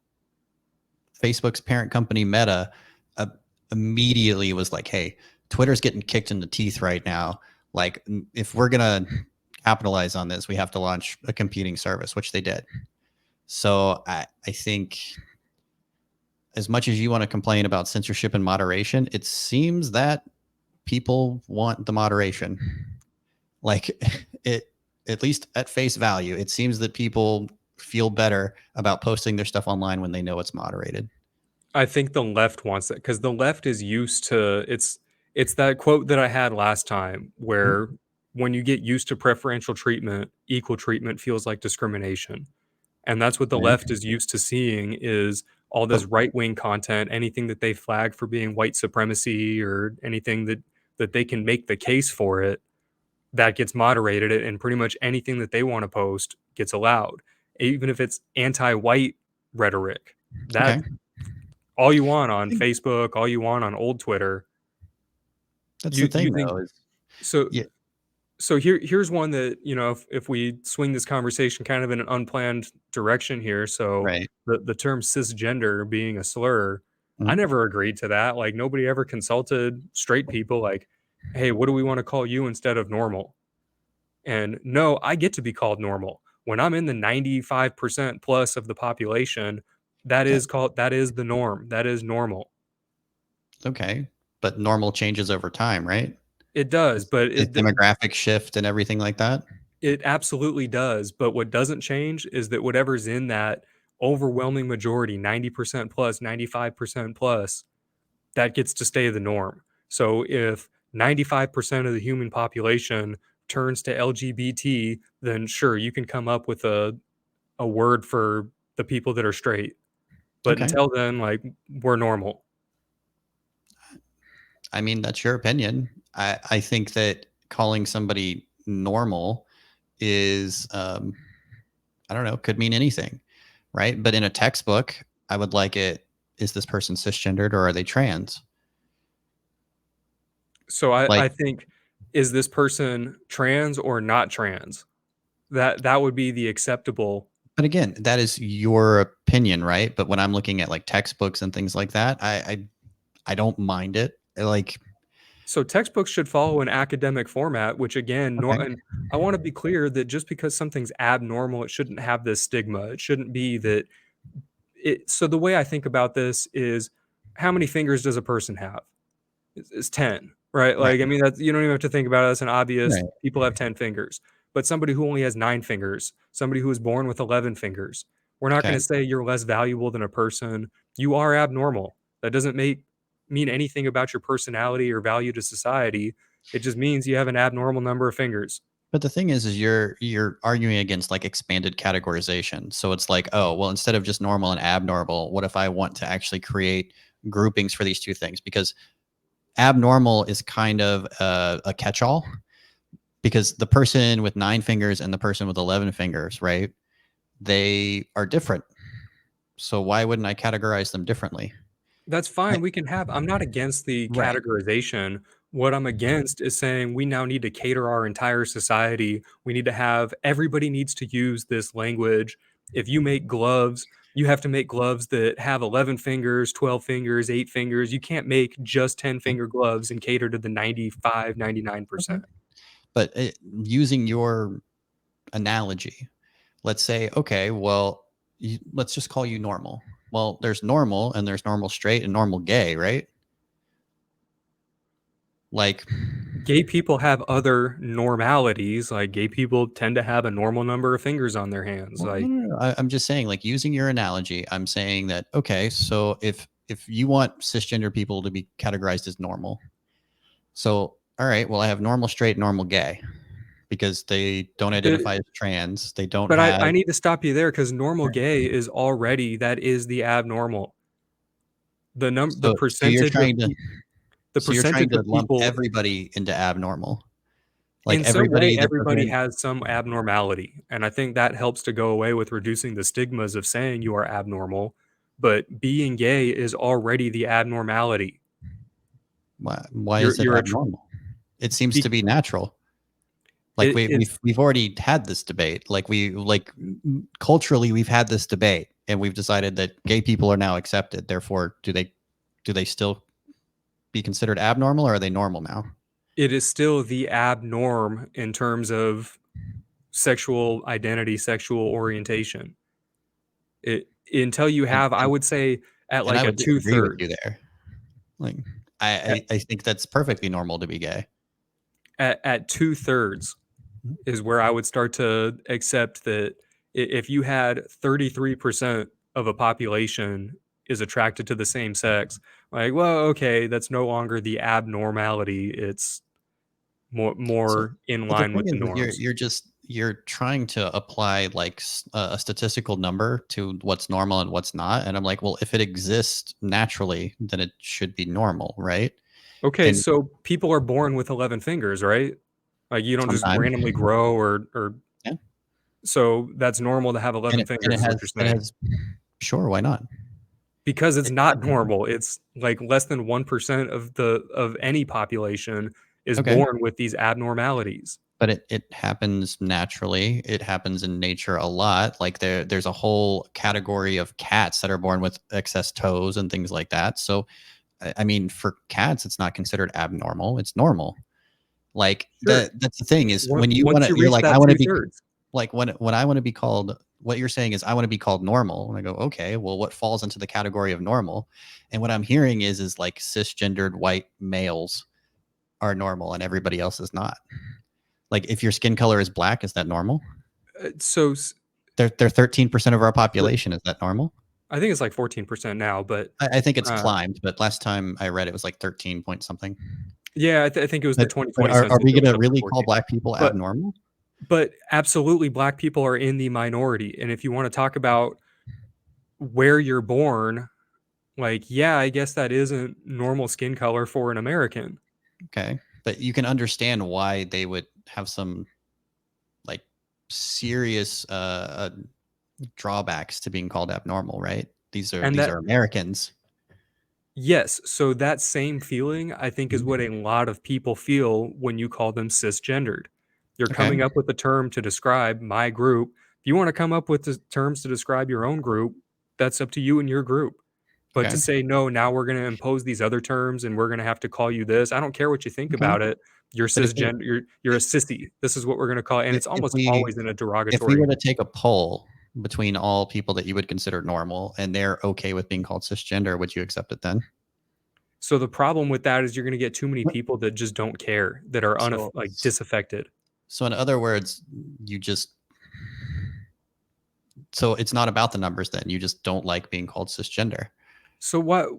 Facebook's parent company Meta uh, immediately was like, hey, Twitter's getting kicked in the teeth right now. Like, if we're going to capitalize on this, we have to launch a competing service, which they did. So I think as much as you want to complain about censorship and moderation, it seems that people want the moderation. Like it, at least at face value, it seems that people feel better about posting their stuff online when they know it's moderated. I think the left wants it because the left is used to it's that quote that I had last time Mhm. where when you get used to preferential treatment, equal treatment feels like discrimination. And that's what the Right. left is used to seeing is all But this right-wing content, anything that they flag for being white supremacy or anything that they can make the case for it, that gets moderated and pretty much anything that they want to post gets allowed. Even if it's anti-white rhetoric. That okay, all you want I on think Facebook, all you want on old Twitter. that's the You thing think though. Is so yeah, so here's one that, if we swing this conversation kind of in an unplanned direction here. So right. the term cisgender being a slur, I Mhm. never agreed to that. Like nobody ever consulted straight people like, "Hey, what do we want to call you instead of normal?" And no, I get to be called normal. When I'm in the 95% plus of the population, that is the norm. That is normal. Okay, but normal changes over time, right? It does, It's but the demographic shift and everything like that. it absolutely does, but what doesn't change is that whatever's in that overwhelming majority, 90% plus, 95% plus, that gets to stay the norm. So if 95% of the human population turns to LGBT, then sure, you can come up with a word for the people that are straight. But Okay, until then, like, we're normal. I mean that's your opinion. I think that calling somebody normal is I don't know, could mean anything, right? But in a textbook, I would like it. Is this person cisgendered or are they trans? So Like, I think, is this person trans or not trans? That would be the acceptable. but again, that is your opinion, right? But when I'm looking at like textbooks and things like that, I don't mind it. Like, So textbooks should follow an academic format, which again, okay, and I want to be clear that just because something's abnormal, it shouldn't have this stigma. It shouldn't be that it. So the way I think about this is, how many fingers does a person have? It's 10, right? right, Like, I mean, that's, you don't even have to think about it. That's an obvious. right, People have 10 fingers, but somebody who only has 9 fingers, somebody who was born with 11 fingers, we're not going okay. to say you're less valuable than a person. You are abnormal. That doesn't mean anything about your personality or value to society. It just means you have an abnormal number of fingers. But the thing is you're arguing against like expanded categorization. So it's like, oh, well, instead of just normal and abnormal, what if I want to actually create groupings for these two things? Because abnormal is kind of a catch-all because the person with 9 fingers and the person with 11 fingers, right? They are different. So why wouldn't I categorize them differently? That's I, fine. We can have I'm not against the right. categorization. What I'm against is saying we now need to cater our entire society. We need to have everybody needs to use this language. If you make gloves, you have to make gloves that have 11 fingers, 12 fingers, 8 fingers. You can't make just 10 Okay. finger gloves and cater to the 95, Okay. 99%. But using your analogy, let's say, okay, well, let's just call you normal. Well, there's normal and there's normal straight and normal gay, right? Like, Gay people have other normalities. Like gay people tend to have a normal number of fingers on their hands. well, no, Like no, no. I'm just saying, like, using your analogy, I'm saying that, okay, so if you want cisgender people to be categorized as normal, so all right, well, I have normal straight, normal gay because they don't identify as trans. They don't But have I need to stop you there because normal gay is already that is the abnormal. so you're trying to The so you're trying percentage to of lump people everybody into abnormal, like in some way, everybody that everybody doesn't. has some abnormality, and I think that helps to go away with reducing the stigmas of saying you are abnormal, but being gay is already the abnormality. Why is it You're a tr abnormal? It seems be to be natural. Like it it's we've already had this debate. Like culturally we've had this debate and we've decided that gay people are now accepted. Therefore, do they still be considered abnormal or are they normal now? it is still the abnorm in terms of sexual identity, sexual orientation. It until you And have, I and, would say, at and like I a would disagree with 2/3. you there. Like At I think that's perfectly normal to be gay. at 2/3. is where I would start to accept that if you had 33% of a population is attracted to the same sex, like, well, okay, that's no longer the abnormality. It's So, more in but the line thing with the is, norms. you're trying to apply like a statistical number to what's normal and what's not, and I'm like, well, if it exists naturally, then it should be normal, right? Okay, And so people are born with 11 fingers, right? Like you don't just sometimes, randomly grow or yeah, so that's normal to have and 11 it fingers is what has you're saying. sure, why not? Because it's It, not normal. It's like less than 1% of any population is okay, born with these abnormalities. but it happens naturally. It happens in nature a lot. Like there's a whole category of cats that are born with excess toes and things like that. So I mean, for cats, it's not considered abnormal. It's normal. Like Sure. that's the thing is when you want Once to, you you're reach like, I that want to be 2/3. like when I want to be called. What you're saying is I want to be called normal. And I go, okay, well, what falls into the category of normal? And what I'm hearing is like cisgendered white males are normal and everybody else is not. Like if your skin color is black, is that normal? So They're 13% of our but population. Is that normal? I think it's like 14% now, but I think it's uh, climbed, but last time I read it was like 13 point something. yeah, I think it was the But 2020 are census we that going was to up to really call 14. black people But abnormal? but absolutely black people are in the minority. And if you want to talk about where you're born, like yeah, I guess that isn't normal skin color for an American. Okay. But you can understand why they would have some like serious drawbacks to being called abnormal, right? And These that are Americans. yes, so that same feeling I think is Mhm. what a lot of people feel when you call them cisgendered. You're Okay. coming up with a term to describe my group. If you want to come up with the terms to describe your own group, that's up to you and your group. But to Okay. say no, now we're going to impose these other terms and we're going to have to call you this. I don't care what you think Okay. about it. You're But if we cisgender. You're a sissy. This is what we're going to call it, and it's if almost we always in a if we were derogatory. to take a poll between all people that you would consider normal and they're okay with being called cisgender, would you accept it then? So the problem with that is you're going to get too many What? people that just don't care, that are So like disaffected. so in other words, you just so it's not about the numbers then. You just don't like being called cisgender. So what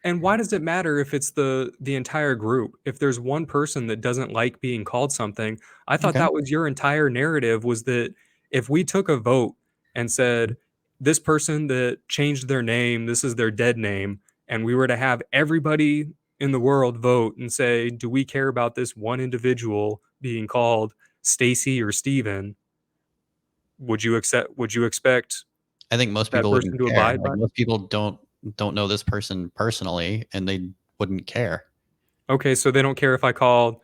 and why does it matter if it's the entire group? If there's one person that doesn't like being called something, I thought Okay. that was your entire narrative was that if we took a vote and said this person that changed their name, this is their dead name, and we were to have everybody in the world vote and say, do we care about this one individual being called Stacy or Steven? Would you expect I think most that people person wouldn't to care. abide Like by? most people don't know this person personally and they wouldn't care. Okay, so they don't care if I call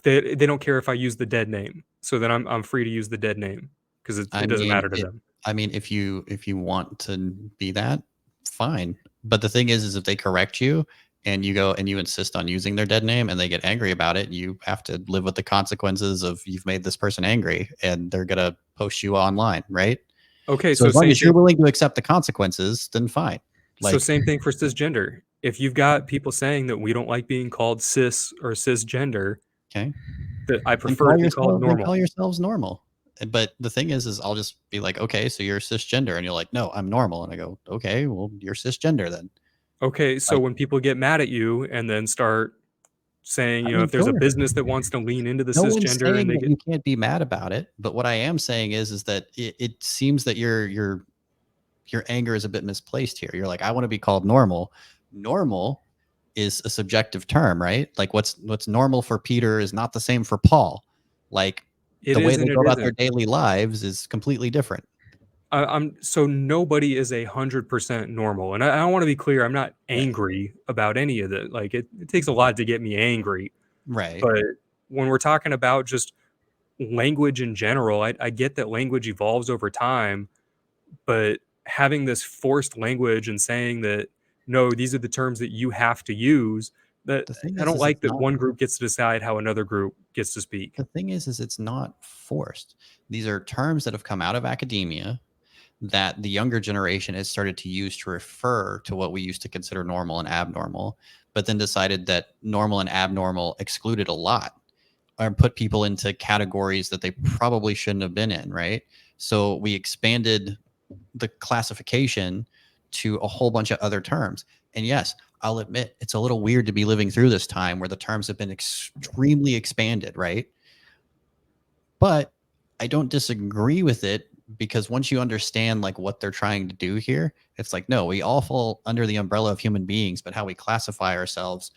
they don't care if I use the dead name. So then I'm free to use the dead name because I it doesn't mean, matter to them. I mean, if you want to be that, fine. But the thing is if they correct you and you go and you insist on using their dead name and they get angry about it, you have to live with the consequences of you've made this person angry and they're gonna post you online, right? Okay, So so as long same as you're thing. willing to accept the consequences, then fine. So Like, same thing for cisgender. If you've got people saying that we don't like being called cis or cisgender, okay, that I prefer to be called then normal. call yourselves normal. But the thing is I'll just be like, okay, so you're cisgender, and you're like, no, I'm normal, and I go, okay, well, you're cisgender then. Okay, so Like, when people get mad at you and then start saying, I you know, mean, if there's a sure, business that wants to lean into the no one's cisgender and saying they that get you can't be mad about it. But what I am saying is that it seems that your anger is a bit misplaced here. You're like, I want to be called normal. Normal is a subjective term, right? Like what's normal for Peter is not the same for Paul. Like it the way is they and it go about their isn't. daily lives is completely different. I'm so nobody is 100% normal, and I want to be clear. I'm not Right. angry about any of it. Like it takes a lot to get me angry, Right. but when we're talking about just language in general, I get that language evolves over time, but having this forced language and saying that no, these are the terms that you have to use. That The thing I don't is like it's that not one group gets to decide how another group gets to speak. the thing is it's not forced. These are terms that have come out of academia that the younger generation has started to use to refer to what we used to consider normal and abnormal, but then decided that normal and abnormal excluded a lot. or put people into categories that they probably shouldn't have been in, right? So we expanded the classification to a whole bunch of other terms. And yes, I'll admit it's a little weird to be living through this time where the terms have been extremely expanded, right? But I don't disagree with it, because once you understand like what they're trying to do here, it's like, no, we all fall under the umbrella of human beings, but how we classify ourselves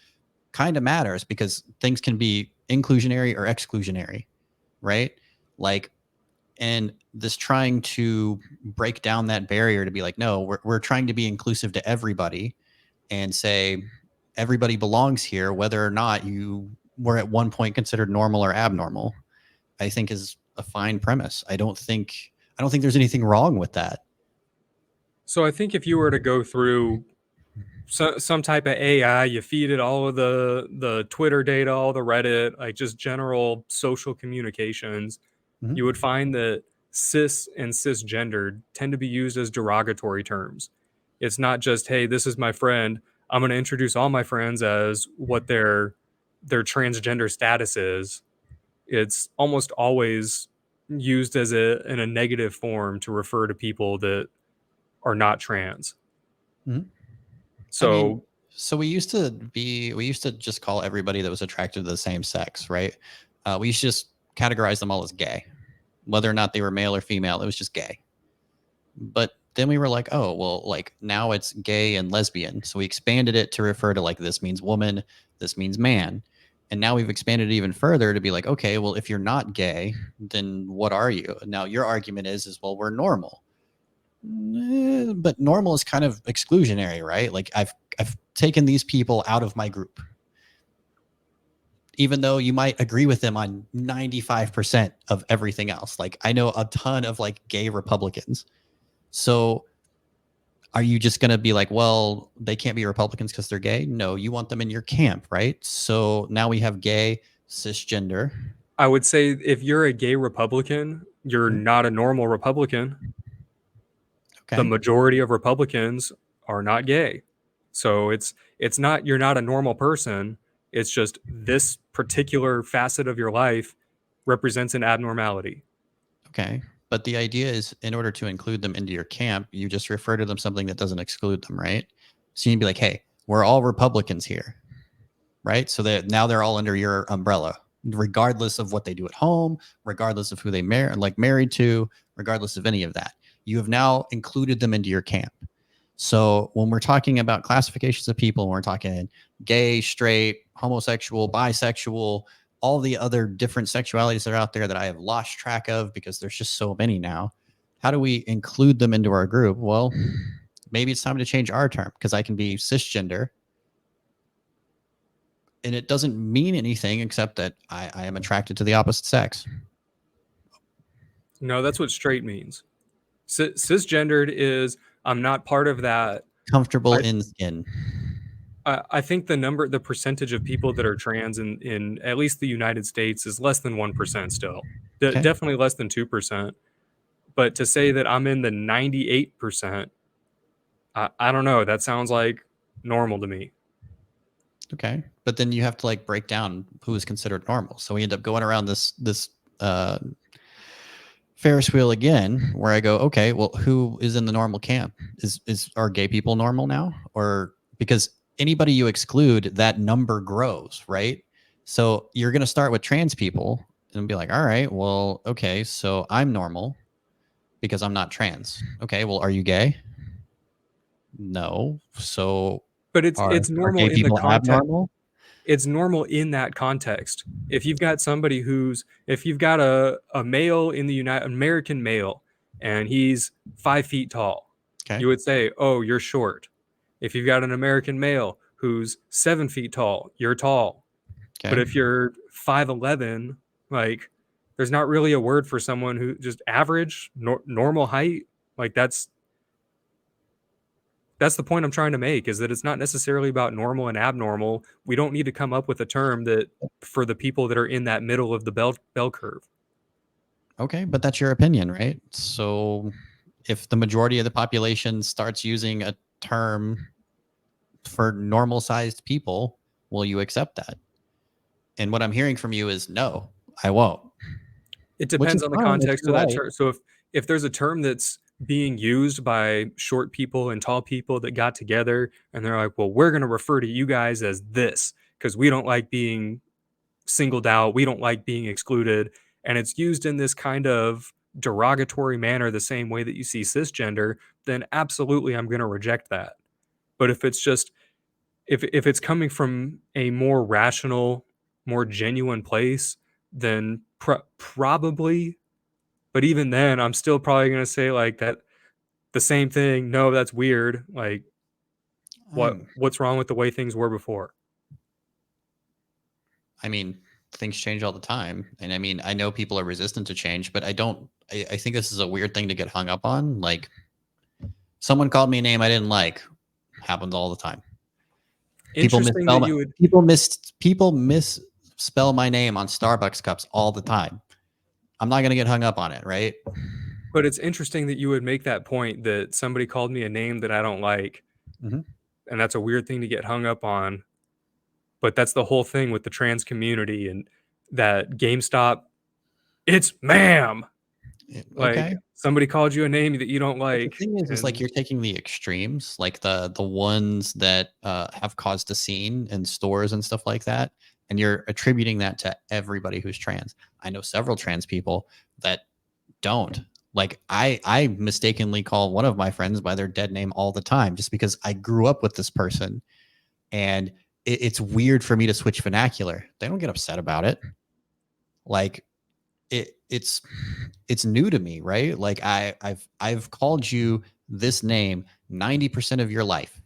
kind of matters, because things can be inclusionary or exclusionary, right? Like, and this trying to break down that barrier to be like, no, we're trying to be inclusive to everybody and say everybody belongs here, whether or not you were at one point considered normal or abnormal, I think is a fine premise. I don't think there's anything wrong with that. So I think if you were to go through some type of AI, you feed it all of the Twitter data, all the Reddit, like just general social communications, Mhm. you would find that cis and cisgendered tend to be used as derogatory terms. It's not just, hey, this is my friend. I'm going to introduce all my friends as what their transgender status is. It's almost always used as in a negative form to refer to people that are not trans. Mhm. I mean, So so we used to just call everybody that was attracted to the same sex, right? We used to just categorize them all as gay, whether or not they were male or female. It was just gay. But then we were like, oh, well, like now it's gay and lesbian. So we expanded it to refer to like, this means woman, this means man. And now we've expanded it even further to be like, okay, well, if you're not gay, then what are you? Now your argument is well, we're normal. But normal is kind of exclusionary, right? Like I've taken these people out of my group, even though you might agree with them on 95% of everything else. Like I know a ton of like gay Republicans. So are you just going to be like, well, they can't be Republicans because they're gay? No, you want them in your camp, right? So now we have gay, cisgender. I would say if you're a gay Republican, you're Mhm. not a normal Republican. The Okay. majority of Republicans are not gay. So it's not you're not a normal person. It's just this particular facet of your life represents an abnormality. Okay. But the idea is, in order to include them into your camp, you just refer to them something that doesn't exclude them, right? So you'd be like, hey, we're all Republicans here, right? So that now they're all under your umbrella, regardless of what they do at home, regardless of who they married to, regardless of any of that. You have now included them into your camp. So when we're talking about classifications of people, we're talking gay, straight, homosexual, bisexual, all the other different sexualities that are out there that I have lost track of because there's just so many now. How do we include them into our group? Well, maybe it's time to change our term, because I can be cisgender and it doesn't mean anything except that I am attracted to the opposite sex. No, that's what straight means. Cisgendered is I'm not part of that. Comfortable I in skin. I think the percentage of people that are trans in at least the United States is less than 1% still. Okay. Definitely less than 2%. But to say that I'm in the 98%, I don't know. That sounds like normal to me. Okay. But then you have to like break down who is considered normal. So we end up going around this Ferris wheel again, where I go, okay, well, who is in the normal camp? Are gay people normal now? Or because anybody you exclude, that number grows, right? So you're gonna start with trans people and be like, all right, well, okay, so I'm normal because I'm not trans. Okay, well, are you gay? No. So But it's are it's are normal gay in the people context. abnormal? It's normal in that context. If you've got a male in the United American male and he's 5 feet tall, Okay. you would say, "Oh, you're short." If you've got an American male who's 7 feet tall, you're tall. But Okay. if you're 5'11", like there's not really a word for someone who just average normal height. Like that's the point I'm trying to make, is that it's not necessarily about normal and abnormal. We don't need to come up with a term that for the people that are in that middle of the bell curve. Okay, but that's your opinion, right? So if the majority of the population starts using a term for normal sized people, will you accept that? And what I'm hearing from you is no, I won't. It Which is depends on the fine if context you're of that right. term. So if there's a term that's being used by short people and tall people that got together and they're like, well, we're going to refer to you guys as this because we don't like being singled out, we don't like being excluded, and it's used in this kind of derogatory manner, the same way that you see cisgender, then absolutely I'm going to reject that. But if it's just if it's coming from a more rational, more genuine place, then probably. But even then, I'm still probably gonna say like that the same thing. No, that's weird. Like I'm, what's wrong with the way things were before? I mean, things change all the time. And I mean, I know people are resistant to change, but I think this is a weird thing to get hung up on. Like, someone called me a name I didn't like. Happens all the time. People Interesting misspell that my, you would, people misspell my name on Starbucks cups all the time. I'm not gonna get hung up on it, right? but it's interesting that you would make that point that somebody called me a name that I don't like, Mhm. and that's a weird thing to get hung up on. But that's the whole thing with the trans community and that GameStop. It's ma'am. Like Okay. somebody called you a name that you don't But the like, thing is like and you're taking the extremes, like the ones that have caused a scene in stores and stuff like that, and you're attributing that to everybody who's trans. I know several trans people that don't. Like I mistakenly call one of my friends by their dead name all the time, just because I grew up with this person, and it's weird for me to switch vernacular. They don't get upset about it. Like it's new to me, right? Like I've called you this name 90% of your life.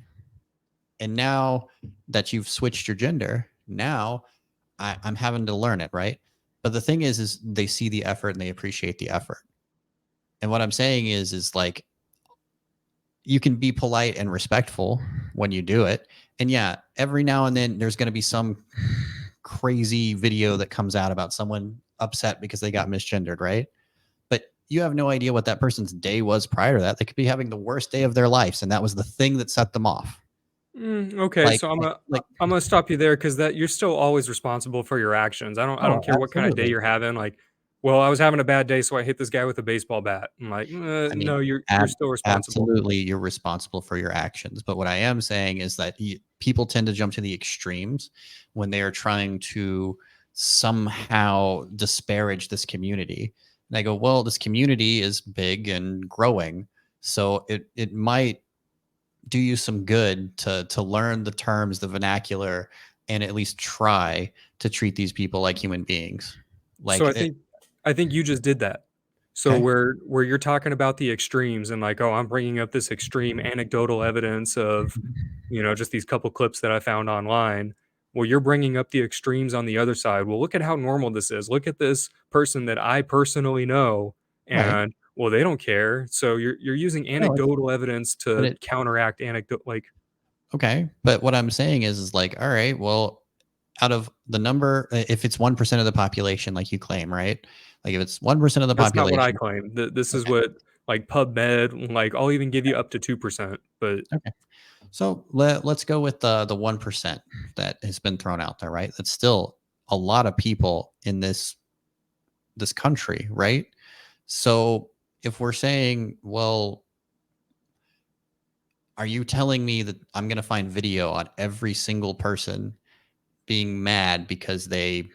And now that you've switched your gender, now I'm having to learn it, right? But the thing is they see the effort and they appreciate the effort. And what I'm saying is like you can be polite and respectful when you do it. And yeah, every now and then there's going to be some crazy video that comes out about someone upset because they got misgendered, right? But you have no idea what that person's day was prior to that. They could be having the worst day of their lives, and that was the thing that set them off. Okay, Like, so like, I'm gonna stop you there because that you're still always responsible for your actions. I oh, don't care what kind of day absolutely. you're having. Like, well, I was having a bad day, so I hit this guy with a baseball bat. I'm like, I mean, no, you're still responsible. absolutely, you're responsible for your actions. But what I am saying is that people tend to jump to the extremes when they are trying to somehow disparage this community. And I go, well, this community is big and growing, so it might do you some good to learn the terms, the vernacular, and at least try to treat these people like human beings. So Like it, I think you just did that. So okay, where you're talking about the extremes and like, oh, I'm bringing up this extreme anecdotal evidence of, just these couple clips that I found online. Well, you're bringing up the extremes on the other side. Well, look at how normal this is. Look at this person that I personally know, right? and well, they don't care. So you're using No, anecdotal evidence but to it counteract anecdote. Like, okay. But what I'm saying is like, all right, well, out of the number, if it's 1% of the population, like you claim, right? Like if it's 1% of the that's not what I population, claim. This is okay, what like PubMed. Like, I'll even give you up to 2%, but okay. So let's go with the 1% that has been thrown out there, right? That's still a lot of people in this country, right? So if we're saying, well, are you telling me that I'm going to find video on every single person being mad because they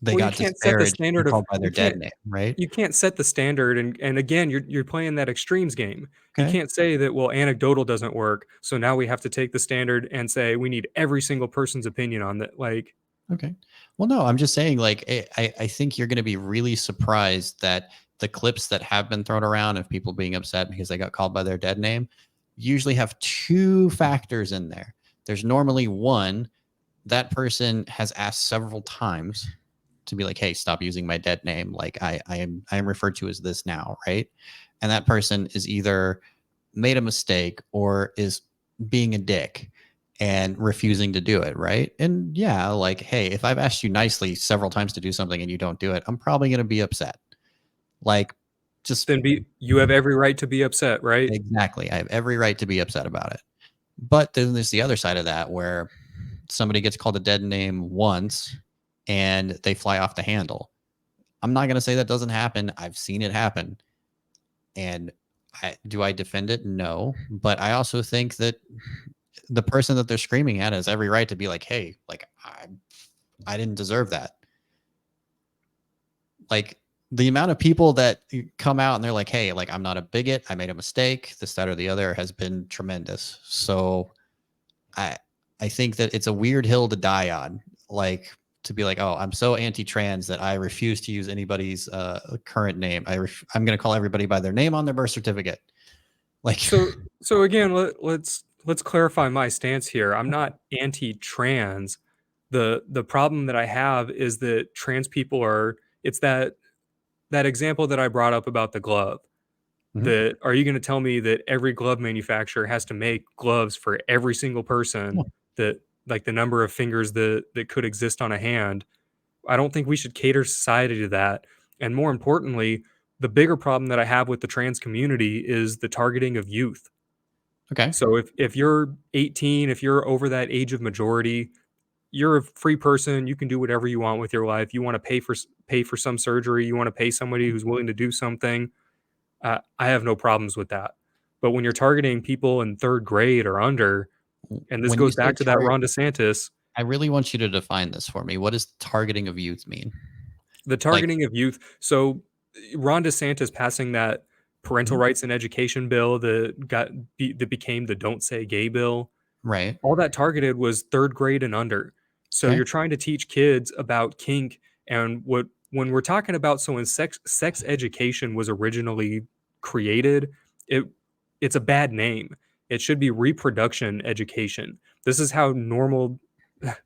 well, you got can't set the disparaged and standard of called by their dead name, right? you can't set the standard, and again, you're playing that extremes game. You Okay. can't say that, well, anecdotal doesn't work, so now we have to take the standard and say we need every single person's opinion on that. Like, Okay. Well, no, I'm just saying, like, I think you're going to be really surprised that the clips that have been thrown around of people being upset because they got called by their dead name usually have two factors in there. There's normally one, that person has asked several times to be like, hey, stop using my dead name. Like I am referred to as this now, right? And that person is either made a mistake or is being a dick and refusing to do it, right? And yeah, like, hey, if I've asked you nicely several times to do something and you don't do it, I'm probably going to be upset. Like, just then be you have every right to be upset, right? exactly. I have every right to be upset about it. But then there's the other side of that where somebody gets called a dead name once and they fly off the handle. I'm not going to say that doesn't happen. I've seen it happen. And do I defend it? No. But I also think that the person that they're screaming at has every right to be like, hey, like, I didn't deserve that. Like, the amount of people that come out and they're like, hey, like, I'm not a bigot. I made a mistake. This, that, or the other has been tremendous. So I think that it's a weird hill to die on. Like, to be like, oh, I'm so anti-trans that I refuse to use anybody's current name. I'm going to call everybody by their name on their birth certificate. Like, so again, let's clarify my stance here. I'm not anti-trans. The problem that I have is that trans people are, it's that example that I brought up about the glove. Mhm. That, are you going to tell me that every glove manufacturer has to make gloves for every single person, No. that like the number of fingers that could exist on a hand? I don't think we should cater society to that. And more importantly, the bigger problem that I have with the trans community is the targeting of youth. Okay. So if you're 18, if you're over that age of majority, you're a free person. You can do whatever you want with your life. You want to pay for some surgery. You want to pay somebody who's willing to do something. I have no problems with that. But when you're targeting people in third grade or under, and this When you goes say back to that Ron DeSantis, I really want you to define this for me. What does targeting of youth mean? the Like, targeting of youth. So Ron DeSantis passing that parental mhm, rights and education bill that became the Don't Say Gay bill. right. All that targeted was third grade and under. So Okay. you're trying to teach kids about kink and what, when we're talking about, so when sex education was originally created, it it's a bad name. It should be reproduction education. This is how normal,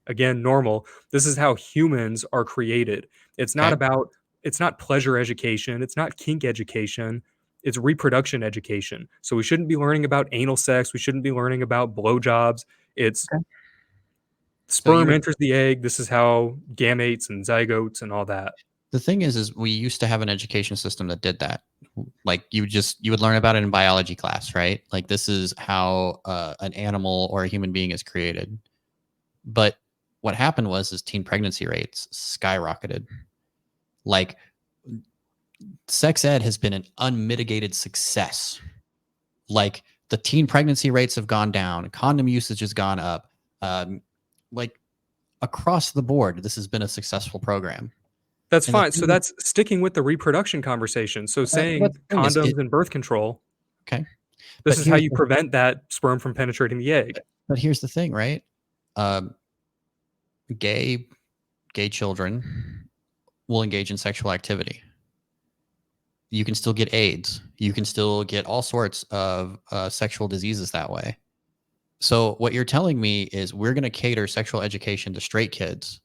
again, normal. This is how humans are created. It's not Okay. about, it's not pleasure education, it's not kink education, it's reproduction education. So we shouldn't be learning about anal sex, we shouldn't be learning about blowjobs. It's Okay. So sperm enters the egg, this is how gametes and zygotes and all that. the thing is we used to have an education system that did that. Like, you would learn about it in biology class, right? Like, this is how an animal or a human being is created. But what happened is teen pregnancy rates skyrocketed. Like, sex ed has been an unmitigated success. Like, the teen pregnancy rates have gone down, condom usage has gone up. Like, across the board, this has been a successful program. That's And the fine. So thing, that's sticking with the reproduction conversation. So but saying the thing is, condoms and birth control, okay. this But is how you prevent that sperm from penetrating the egg. here's the thing, right? Um, gay children will engage in sexual activity. You can still get AIDS. You can still get all sorts of sexual diseases that way. So what you're telling me is we're going to cater sexual education to straight kids,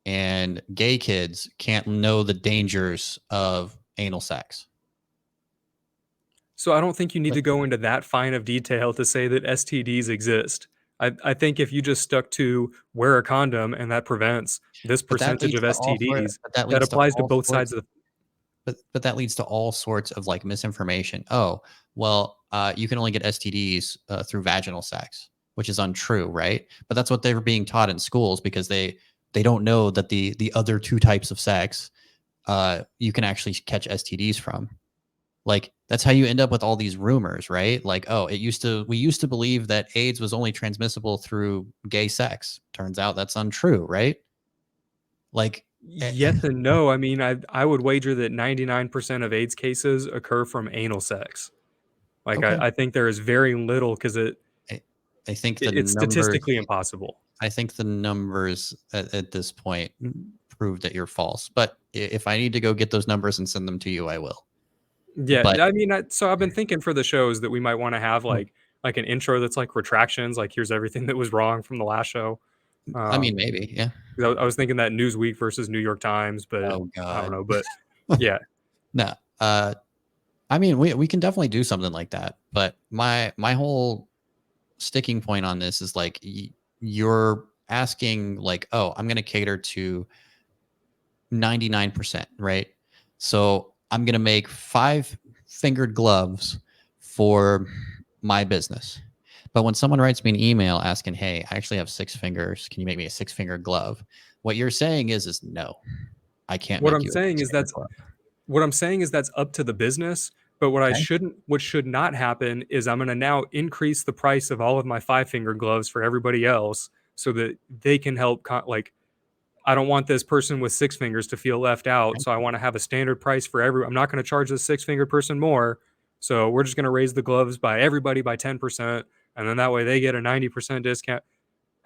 and gay kids can't know the dangers of anal sex. So I don't think you need Like, to go into that fine of detail to say that STDs exist. I think if you just stuck to wear a condom and that prevents this but that percentage leads of to all sort. STDs, But that that leads to applies to all both sorts. sides of the. But that leads to all sorts of like misinformation. Oh, well, you can only get STDs through vaginal sex, which is untrue, right? But that's what they were being taught in schools because they don't know that the other two types of sex you can actually catch STDs from. Like, that's how you end up with all these rumors, right? Like, oh, we used to believe that AIDS was only transmissible through gay sex. Turns out that's untrue, right? Like, Yes and no. I mean, I would wager that 99% of AIDS cases occur from anal sex. Like okay. I think there is very little because I, I think the it's numbers statistically impossible. I think the numbers at this point prove that you're false. But if I need to go get those numbers and send them to you, I will. Yeah, But I mean, so I've been thinking for the shows that we might want to have oh, like an intro that's like retractions, like here's everything that was wrong from the last show. I mean, Um, maybe, yeah. 'Cause I was thinking that Newsweek versus New York Times, but Oh I don't God, know. But yeah, no. I mean, we can definitely do something like that. But my whole sticking point on this is like you're asking like, oh, I'm going to cater to 99%, right? So I'm going to make 5 fingered gloves for my business. But when someone writes me an email asking, "Hey, I actually have 6 fingers. Can you make me a 6 finger glove?" What you're saying is no, I can't What make I'm you a saying six is finger that's glove. what I'm saying is that's up to the business, but Okay. what should not happen is I'm gonna now increase the price of all of my 5-finger gloves for everybody else so that they can help like, I don't want this person with 6 fingers to feel left out, Okay. so I wanna have a standard price for every I'm not gonna charge this 6-finger person more, so we're just gonna raise the gloves by everybody by 10%, and then that way they get a 90% discount.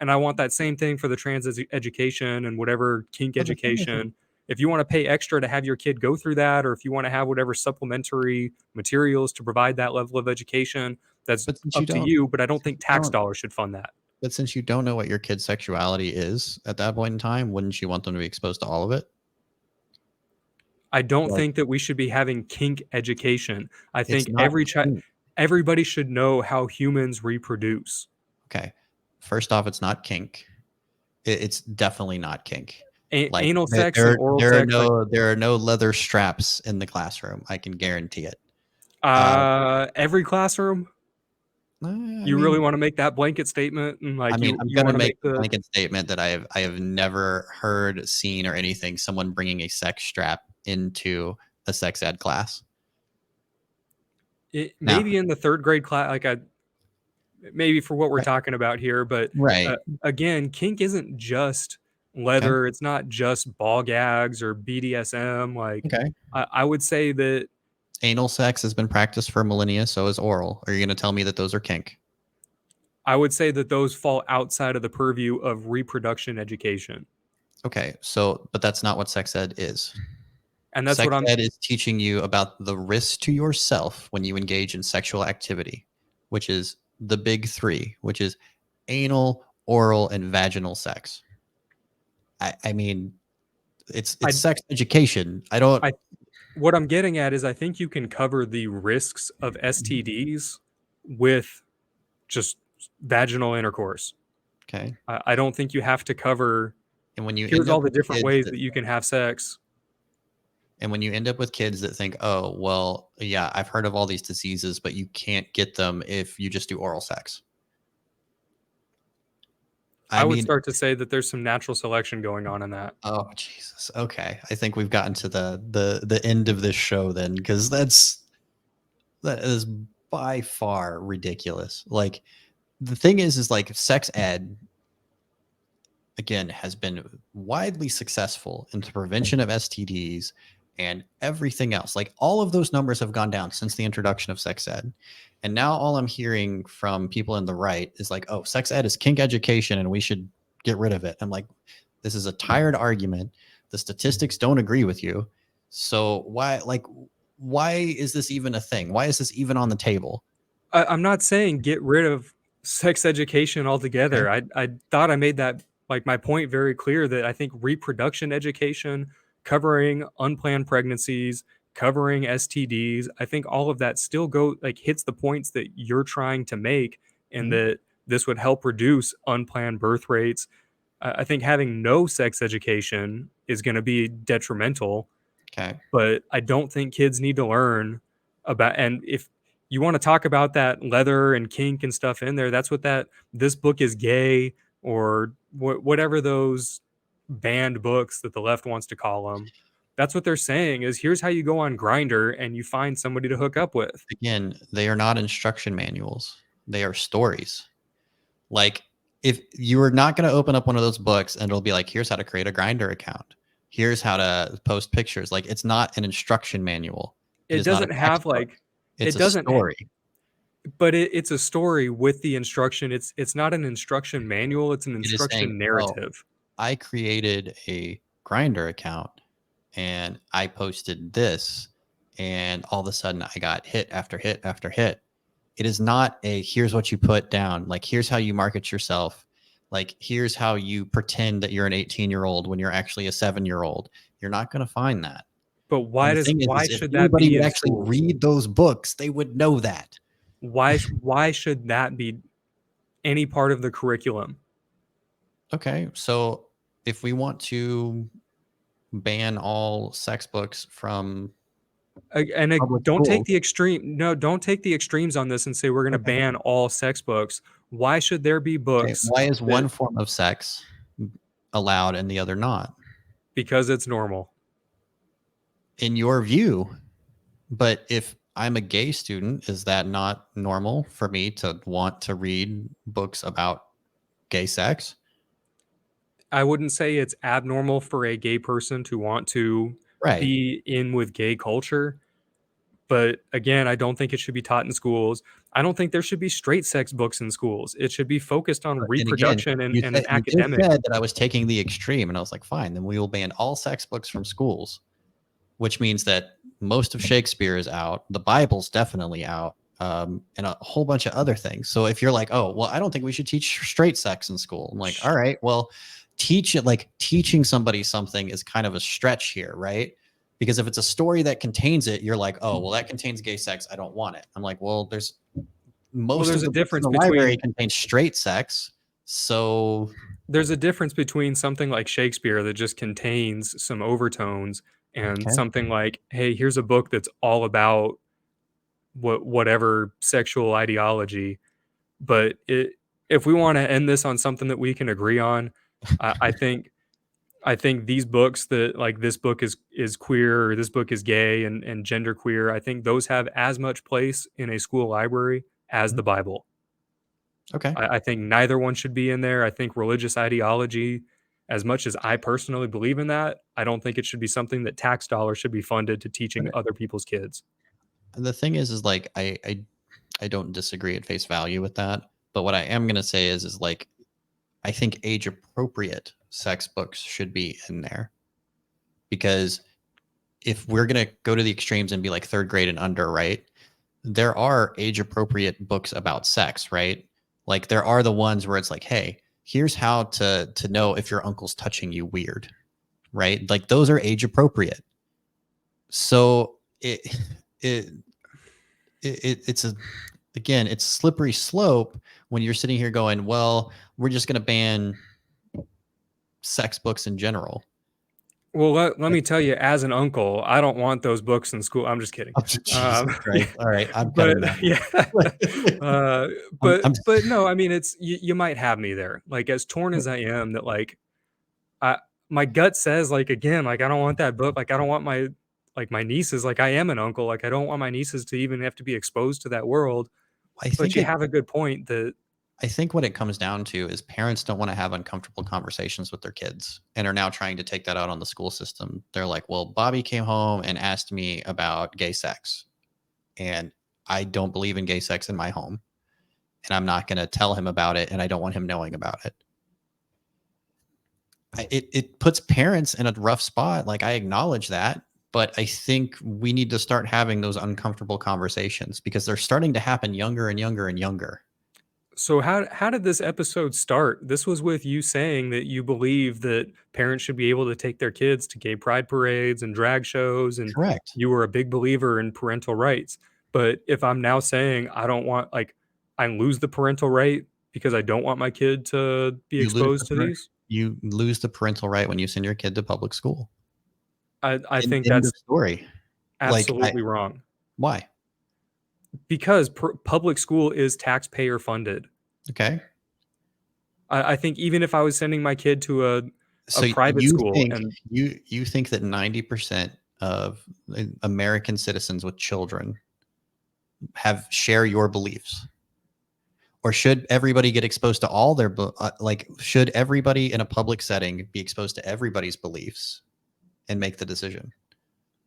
And I want that same thing for the education and whatever kink Well, the thing is, education. If you want to pay extra to have your kid go through that, or if you want to have whatever supplementary materials to provide that level of education, that's but since you up to don't, you. But I don't since think you tax don't, dollars should fund that. but since you don't know what your kid's sexuality is at that point in time, wouldn't you want them to be exposed to all of it? I don't Like, think that we should be having kink education. I it's think not kink. everybody should know how humans reproduce. Okay. First off, it's not kink. It's definitely not kink. Like Anal there, sex and there, oral there are sex, like no leather straps in the classroom. I can guarantee it. every classroom. I You really mean, want to make that blanket statement, and like I'm you gonna want to make make the the blanket statement that I have never heard, seen, or anything someone bringing a sex strap into a sex ed class. Now, maybe in the third grade class, like I maybe for what we're right, talking about here, but right, again, kink isn't just okay, leather. It's not just ball gags or BDSM. Like okay. I would say that Anal sex has been practiced for millennia, so is oral. Are you gonna tell me that those are kink? those fall outside of the purview of reproduction education, Okay, so but that's not what sex ed is. and that's what Sex I'm. ed is teaching you about the risks to yourself when you engage in sexual activity, which is the big three, which is anal, oral, and vaginal sex. I mean, I it's sex education. I don't. I what I'm getting at is I think you can cover the risks of Mhm. STDs with just vaginal intercourse. Okay, I don't think you have to cover and when you here's end all up the with different kids ways that that you can have sex. think, oh well, yeah, I've heard of all these diseases, but you can't get them if you just do oral sex. I I would mean, start to say that there's some natural selection going on in that. oh Jesus. Okay, I think we've gotten to the end of this show then, because that is by far ridiculous. Like the thing is like sex ed again has been widely successful in the prevention of STDs and everything else. Like all of those numbers have gone down since the introduction of sex ed. And now all I'm hearing from people in the right is like, oh, sex ed is kink education and we should get rid of it. I'm like, this is a tired argument. The statistics don't agree with you. So why is this even a thing? Why is this even on the table? I'm not saying get rid of sex education Okay. altogether. I thought I made that like my point very clear that I think reproduction education, covering unplanned pregnancies, covering STDs, I think all of that still hits the points that you're trying to make, and Mhm. that this would help reduce unplanned birth rates. I think having no sex education is going to be detrimental, Okay. but I don't think kids need to learn about. And if you want to talk about that leather and kink and stuff in there, that's what that this book is gay, or whatever those banned books that the left wants to call them. That's what they're saying is here's how you go on Grinder and you find somebody to hook up with. Again, they are not instruction manuals. They are stories. Like if you are not going to open up one of those books and it'll be like, here's how to create a Grinder account. Here's how to post pictures. Like it's not an instruction manual. It It is not a doesn't have textbook. like It's it a doesn't story. but it's a story with the instruction. It's not an instruction manual, it's an It is saying, instruction oh, narrative. I created a Grinder account and I posted this, and all of a sudden I got hit after hit after hit. It is not a here's what you put down, like here's how you market yourself, like here's how you pretend that you're an 18-year-old when you're actually a 7-year-old. You're not going to find that. But And the thing why is if should that anybody be would in actually schools? read those books, they would know that. Why should that be any part of the curriculum? Okay, so if we want to ban all sex books from public Don't take schools, the extreme. No, don't take the extremes on this and say we're going to okay, ban all sex books. Why should there be Okay, books why is that one form of sex allowed and the other not? because it's normal? In your view, but if I'm a gay student, is that not normal for me to want to read books about gay sex? I wouldn't say it's abnormal for a gay person to want to Right. be in with gay culture, but again, I don't think it should be taught in schools. I don't think there should be straight sex books in schools. It should be focused on And again, reproduction and an you just academic. said that I was taking the extreme, and I was like, fine, then we will ban all sex books from schools, which means that most of Shakespeare is out, the Bible's definitely out, and a whole bunch of other things. So if you're like, oh, well, I don't think we should teach straight sex in school, I'm like, all right, well, teach it. Like teaching somebody something is kind of a stretch here, right? Because if it's a story that contains it, you're like, oh, well, that contains gay sex, I don't want it. I'm like, well, there's Well, most of there's a the books in difference the library between contain straight sex. So something like Shakespeare that just contains some overtones and okay, something like, hey, here's a book that's all about whatever sexual ideology. But if we want to end this on something that we can agree on, I think these books that like this book is queer or this book is gay and gender queer, I think those have as much place in a school library as the Bible. okay. I think neither one should be in there. I think religious ideology, as much as I personally believe in that, I don't think it should be something that tax dollars should be funded to teaching other people's kids. The thing is like I don't disagree at face value with that. But what I am gonna say is like I think age appropriate sex books should be in there because if we're gonna go to the extremes and be like third grade and under, right? There are age appropriate books about sex, right? Like there are the ones where it's like, hey, here's how to know if your uncle's touching you weird, right? Like those are age appropriate. So it it's a again, it's slippery slope when you're sitting here going, well, we're just going to ban sex books in general. Well, let me tell you, as an uncle, I don't want those books in school. I'm just kidding. Oh, Jesus Yeah, Christ. All right. I'm but cutting that. yeah, uh, I'm but no, I mean, it's you might have me there. Like as torn as I am, that like I my gut says like again, like I don't want that book. Like I don't want my nieces. Like I am an uncle. Like I don't want my nieces to even have to be exposed to that world. I But think you it have a good point that I think what it comes down to is parents don't want to have uncomfortable conversations with their kids and are now trying to take that out on the school system. They're like, well, Bobby came home and asked me about gay sex. And I don't believe in gay sex in my home. And I'm not going to tell him about it. And I don't want him knowing about it. It puts parents in a rough spot. Like I acknowledge that. But I think we need to start having those uncomfortable conversations because they're starting to happen younger and younger and younger. so how did this episode start? This was with you saying that you believe that parents should be able to take their kids to gay pride parades and drag shows, and Correct. you were a big believer in parental rights. But if I'm now saying I don't want like I lose the parental right because I don't want my kid to be You lose exposed to these, you lose the parental right when you send your kid to public school. I think End of that's story. Like absolutely wrong why? because public school is taxpayer funded. Okay. I think even if I was sending my kid to a So private school and you think that 90% of American citizens with children have share your beliefs? Or should everybody get exposed to all their like should everybody in a public setting be exposed to everybody's beliefs and make the decision?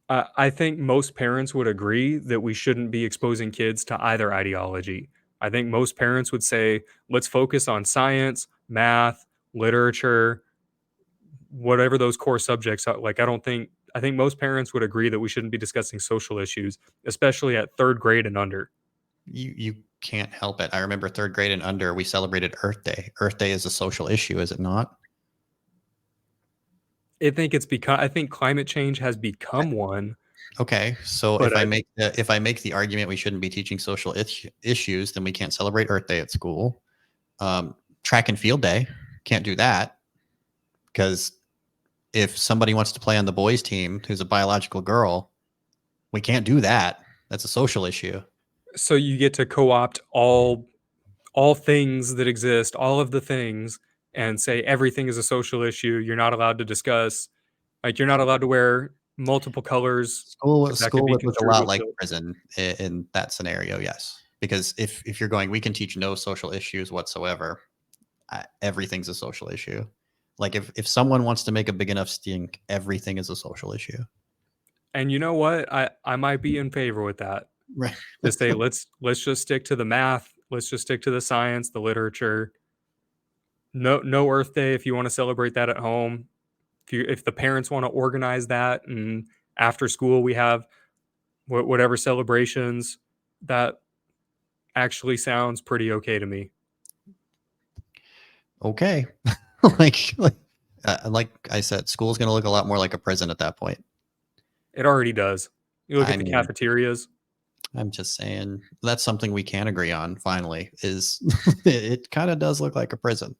I think most parents would agree that we shouldn't be exposing kids to either ideology. I think most parents would say, let's focus on science, math, literature, whatever those core subjects are. Like, I think most parents would agree that we shouldn't be discussing social issues, especially at third grade and under. You can't help it. I remember third grade and under, we celebrated Earth Day. Earth Day is a social issue, is it not? I think climate change has become one, Okay, so but if I make the argument we shouldn't be teaching social issues, then we can't celebrate Earth Day at school. Track and field day, can't do that because if somebody wants to play on the boys' team who's a biological girl, we can't do that. That's a social issue. so you get to co-opt all things that exist, all of the things, and say everything is a social issue. You're not allowed to discuss, like, you're not allowed to wear multiple colors School because that could school be would look a construed lot with like guilt. prison in that scenario, yes. Because if you're going, we can teach no social issues whatsoever. Everything's a social issue. Like if someone wants to make a big enough stink, everything is a social issue. And you know what? I might be in favor with that. Right. To say let's just stick to the math, let's just stick to the science, the literature. No Earth Day if you want to celebrate that at home. If the parents want to organize that, and after school we have whatever celebrations, that actually sounds pretty okay to me. Okay. Like I said, school's going to look a lot more like a prison at that point. It already does. You look I at the mean, cafeterias. I'm just saying that's something we can agree on finally is it kind of does look like a prison.